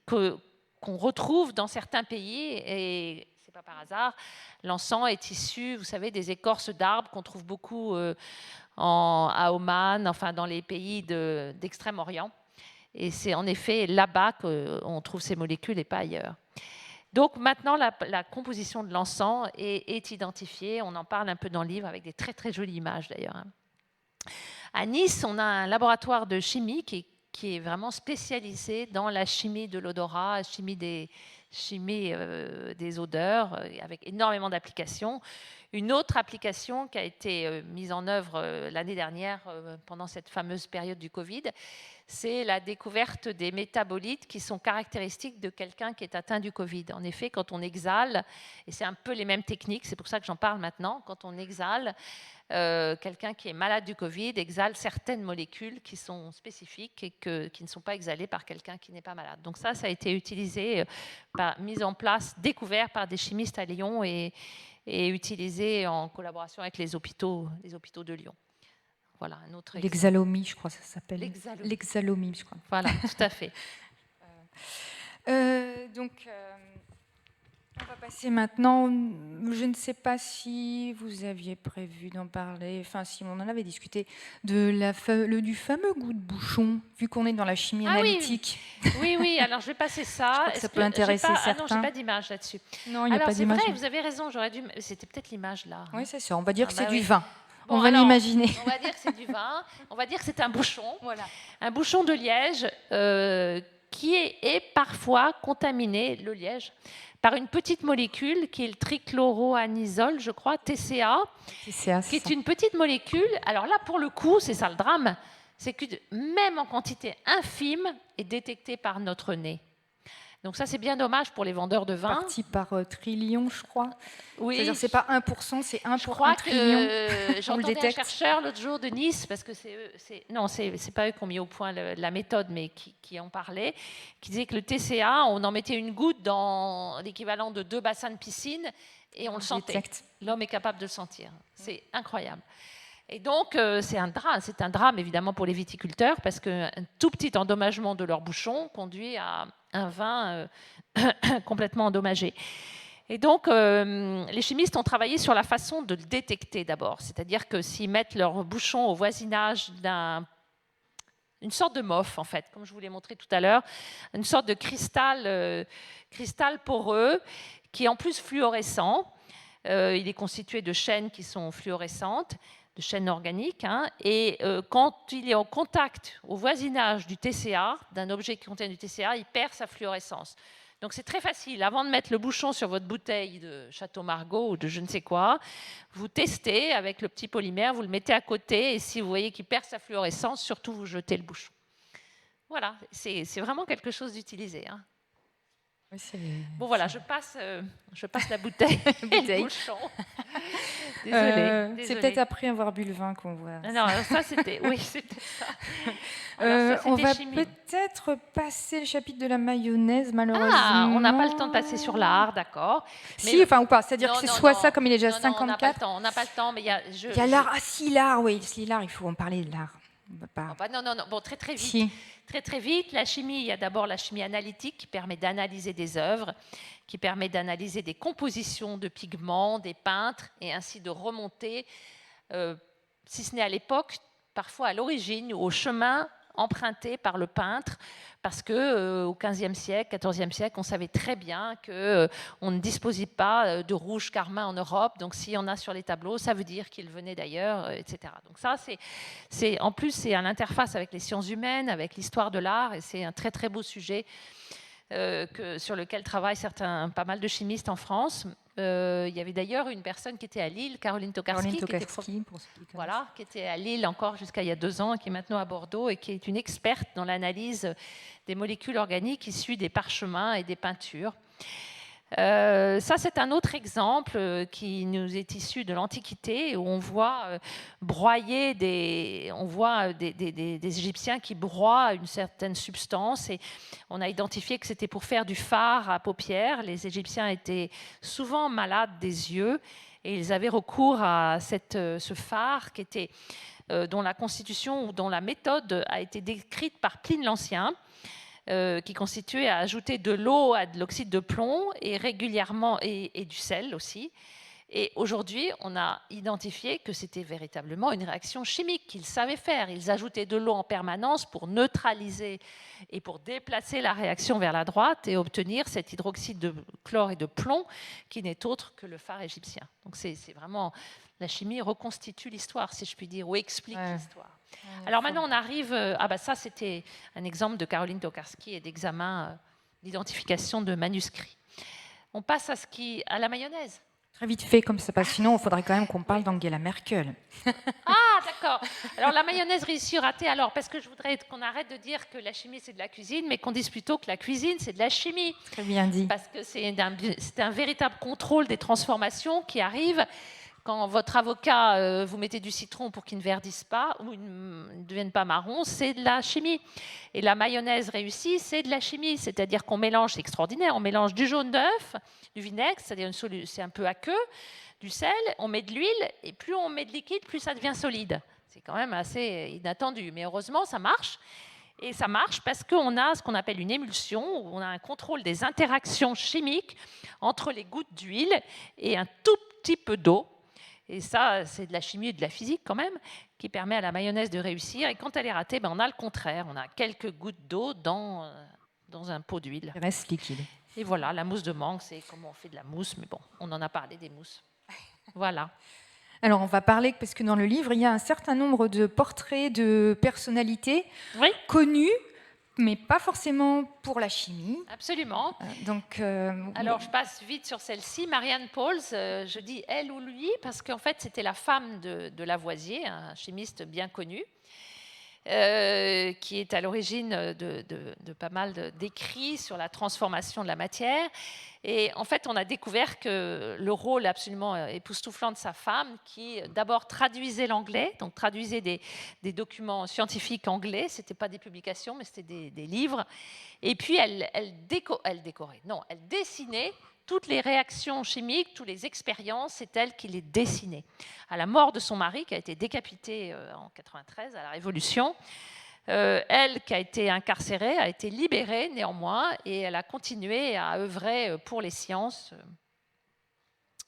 qu'on retrouve dans certains pays, et c'est pas par hasard. L'encens est issu, vous savez, des écorces d'arbres qu'on trouve beaucoup à Oman, enfin dans les pays d'Extrême-Orient. Et c'est en effet là-bas qu'on trouve ces molécules et pas ailleurs. Donc maintenant, la composition de l'encens est identifiée. On en parle un peu dans le livre avec des très très jolies images d'ailleurs. À Nice, on a un laboratoire de chimie qui est vraiment spécialisé dans la chimie de l'odorat, la chimie des odeurs, avec énormément d'applications. Une autre application qui a été mise en œuvre l'année dernière pendant cette fameuse période du Covid, c'est la découverte des métabolites qui sont caractéristiques de quelqu'un qui est atteint du Covid. En effet, quand on exhale, et c'est un peu les mêmes techniques, c'est pour ça que j'en parle maintenant, quand on exhale, quelqu'un qui est malade du Covid exhale certaines molécules qui sont spécifiques et qui ne sont pas exhalées par quelqu'un qui n'est pas malade. Donc ça a été utilisé, mis en place, découvert par des chimistes à Lyon et utilisé en collaboration avec les hôpitaux de Lyon. Voilà, un autre exemple. L'exhalomie, je crois que ça s'appelle. L'exhalomie. L'exhalomie, je crois. Voilà, tout à fait. Donc, on va passer maintenant. Je ne sais pas si vous aviez prévu d'en parler, enfin, si on en avait discuté, du fameux goût de bouchon, vu qu'on est dans la chimie analytique. Oui, alors je vais passer ça. Je crois que ça peut intéresser certains. Ah non, je n'ai pas d'image là-dessus. Non, il n'y a pas d'image. Alors, c'est vrai, vous avez raison, j'aurais dû. C'était peut-être l'image là. Oui, c'est ça. On va dire que c'est oui. du vin. Bon, on va l'imaginer. On va dire que c'est du vin. On va dire que c'est un bouchon. Voilà. Un bouchon de liège qui est parfois contaminé, le liège, par une petite molécule qui est le trichloroanisole, je crois, TCA, qui est une petite molécule. Alors là, pour le coup, c'est ça le drame, c'est que même en quantité infime, est détectée par notre nez. Donc ça, c'est bien dommage pour les vendeurs de vin. Parti par trillion, je crois. Oui. C'est-à-dire, c'est pas 1%, c'est 1 Je pour crois 1 trillion. que j'entendais un chercheur l'autre jour de Nice, parce que c'est pas eux qui ont mis au point la méthode, mais qui en parlait, qui disait que le TCA, on en mettait une goutte dans l'équivalent de 2 bassins de piscine et on le sentait. L'homme est capable de le sentir. C'est incroyable. Et donc, c'est un drame évidemment pour les viticulteurs, parce qu'un tout petit endommagement de leur bouchon conduit à un vin complètement endommagé. Et donc, les chimistes ont travaillé sur la façon de le détecter d'abord. C'est-à-dire que s'ils mettent leur bouchon au voisinage une sorte de MOF, en fait, comme je vous l'ai montré tout à l'heure, une sorte de cristal poreux qui est en plus fluorescent. Il est constitué de chaînes qui sont fluorescentes, de chaînes organiques, et quand il est en contact au voisinage du TCA, d'un objet qui contient du TCA, il perd sa fluorescence. Donc c'est très facile. Avant de mettre le bouchon sur votre bouteille de Château Margaux ou de je ne sais quoi, vous testez avec le petit polymère, vous le mettez à côté, et si vous voyez qu'il perd sa fluorescence, surtout vous jetez le bouchon. Voilà, c'est vraiment quelque chose d'utilisé. Bon voilà, je passe la bouteille et le bouchon. Désolée. C'est peut-être après avoir bu le vin qu'on voit. Non, ça c'était ça. On va peut-être passer le chapitre de la mayonnaise, malheureusement. Ah, on n'a pas le temps de passer sur l'art, d'accord. Si, enfin ou pas, c'est-à-dire que c'est soit ça, comme il est déjà 54. On n'a pas le temps, mais il y a l'art. Ah si, l'art, oui, l'art, il faut en parler de l'art. Non. Bon, très vite. Si. Très vite. La chimie, il y a d'abord la chimie analytique qui permet d'analyser des œuvres, qui permet d'analyser des compositions de pigments, des peintres, et ainsi de remonter, si ce n'est à l'époque, parfois à l'origine ou au chemin emprunté par le peintre, parce que au XVe siècle, XIVe siècle, on savait très bien qu'on ne disposait pas de rouge carmin en Europe, donc s'il y en a sur les tableaux, ça veut dire qu'ils venaient d'ailleurs, etc. Donc ça, en plus, c'est à l'interface avec les sciences humaines, avec l'histoire de l'art, et c'est un très très beau sujet sur lequel travaillent pas mal de chimistes en France. Il y avait d'ailleurs une personne qui était à Lille, Caroline Tokarski, qui était à Lille encore jusqu'à il y a 2 ans, qui est maintenant à Bordeaux et qui est une experte dans l'analyse des molécules organiques issues des parchemins et des peintures. Ça, c'est un autre exemple qui nous est issu de l'Antiquité, où on voit broyer des Égyptiens qui broient une certaine substance, et on a identifié que c'était pour faire du fard à paupières. Les Égyptiens étaient souvent malades des yeux, et ils avaient recours à ce fard dont la constitution ou dont la méthode a été décrite par Pline l'Ancien, qui constituait à ajouter de l'eau à de l'oxyde de plomb et régulièrement et du sel aussi. Et aujourd'hui, on a identifié que c'était véritablement une réaction chimique qu'ils savaient faire. Ils ajoutaient de l'eau en permanence pour neutraliser et pour déplacer la réaction vers la droite et obtenir cet hydroxyde de chlore et de plomb qui n'est autre que le fard égyptien. Donc c'est vraiment... La chimie reconstitue l'histoire, si je puis dire, ou explique l'histoire. Alors maintenant, on arrive... ça, c'était un exemple de Caroline Tokarski et d'examen d'identification de manuscrits. On passe à la mayonnaise. Très vite fait comme ça, parce que sinon, il faudrait quand même qu'on parle d'Angela Merkel. Ah, d'accord. Alors, la mayonnaise réussie ou ratée, parce que je voudrais qu'on arrête de dire que la chimie, c'est de la cuisine, mais qu'on dise plutôt que la cuisine, c'est de la chimie. Très bien dit. Parce que c'est un véritable contrôle des transformations qui arrive quand votre avocat, vous mettez du citron pour qu'il ne verdisse pas ou ne devienne pas marron, c'est de la chimie. Et la mayonnaise réussie, c'est de la chimie. C'est-à-dire qu'on mélange, c'est extraordinaire, on mélange du jaune d'œuf, du vinaigre, c'est-à-dire c'est un peu aqueux, du sel, on met de l'huile, et plus on met de liquide, plus ça devient solide. C'est quand même assez inattendu, mais heureusement, ça marche. Et ça marche parce qu'on a ce qu'on appelle une émulsion, où on a un contrôle des interactions chimiques entre les gouttes d'huile et un tout petit peu d'eau. Et ça, c'est de la chimie et de la physique quand même, qui permet à la mayonnaise de réussir. Et quand elle est ratée, on a le contraire. On a quelques gouttes d'eau dans un pot d'huile. Il reste liquide. Et voilà, la mousse de mangue, c'est comment on fait de la mousse. Mais bon, on en a parlé des mousses. Voilà. Alors, on va parler, parce que dans le livre, il y a un certain nombre de portraits de personnalités connues, mais pas forcément pour la chimie. Absolument. Alors, je passe vite sur celle-ci. Marianne Pauls, je dis elle ou lui, parce qu'en fait, c'était la femme de Lavoisier, un chimiste bien connu. qui est à l'origine de pas mal d'écrits sur la transformation de la matière. Et en fait, on a découvert que le rôle absolument époustouflant de sa femme, qui d'abord traduisait l'anglais, donc traduisait des documents scientifiques anglais, ce n'était pas des publications, mais c'était des livres, et puis elle dessinait toutes les réactions chimiques, toutes les expériences, c'est elle qui les dessinait. À la mort de son mari, qui a été décapité en 93 à la Révolution, elle, qui a été incarcérée, a été libérée néanmoins, et elle a continué à œuvrer pour les sciences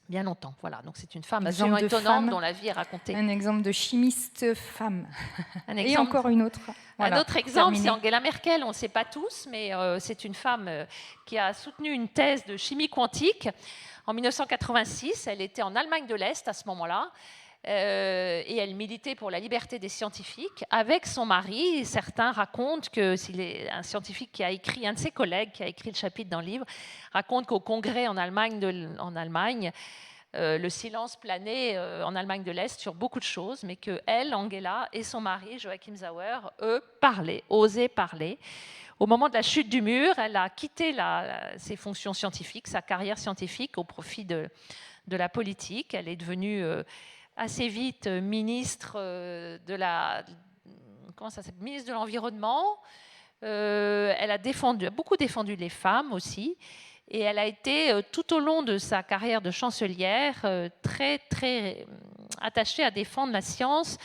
bien longtemps. Voilà, donc c'est une femme absolument étonnante dont la vie est racontée. Un exemple de chimiste femme. Un et encore une autre. Voilà, un autre exemple, c'est Angela Merkel. On ne sait pas tous, mais c'est une femme qui a soutenu une thèse de chimie quantique en 1986. Elle était en Allemagne de l'Est à ce moment-là. Et elle militait pour la liberté des scientifiques avec son mari. Certains racontent que un scientifique qui a écrit, un de ses collègues qui a écrit le chapitre dans le livre, raconte qu'au congrès en Allemagne, le silence planait en Allemagne de l'Est sur beaucoup de choses, mais que elle, Angela, et son mari, Joachim Sauer, eux, osaient parler. Au moment de la chute du mur, elle a quitté ses fonctions scientifiques, sa carrière scientifique au profit de la politique. Elle est devenue assez vite ministre ministre de l'Environnement. Elle a beaucoup défendu les femmes aussi. Et elle a été, tout au long de sa carrière de chancelière, très, très attachée à défendre la science.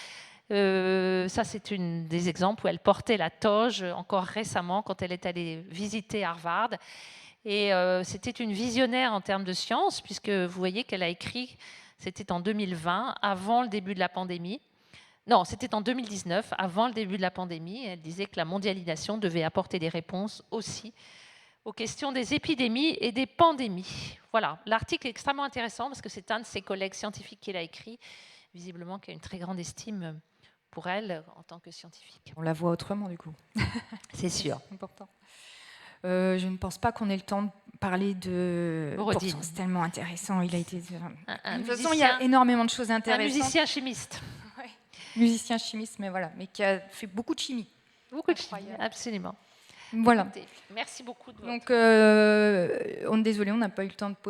Ça, c'est un des exemples où elle portait la toge encore récemment quand elle est allée visiter Harvard. Et c'était une visionnaire en termes de science, puisque vous voyez qu'elle a écrit, c'était en 2020, avant le début de la pandémie. Non, c'était en 2019, avant le début de la pandémie. Elle disait que la mondialisation devait apporter des réponses aussi aux questions des épidémies et des pandémies. Voilà, l'article est extrêmement intéressant parce que c'est un de ses collègues scientifiques qui l'a écrit, visiblement qui a une très grande estime pour elle en tant que scientifique. On la voit autrement du coup. C'est sûr. C'est important. Je ne pense pas qu'on ait le temps de parler de... Borodine. C'est tellement intéressant. Il a été... De toute façon, il y musicien, a énormément de choses intéressantes. un musicien chimiste. Ouais. Musicien chimiste, mais voilà, mais qui a fait beaucoup de chimie. Beaucoup de chimie, absolument. Voilà. Écoutez, merci beaucoup. Donc, désolé, on n'a pas eu le temps de poser.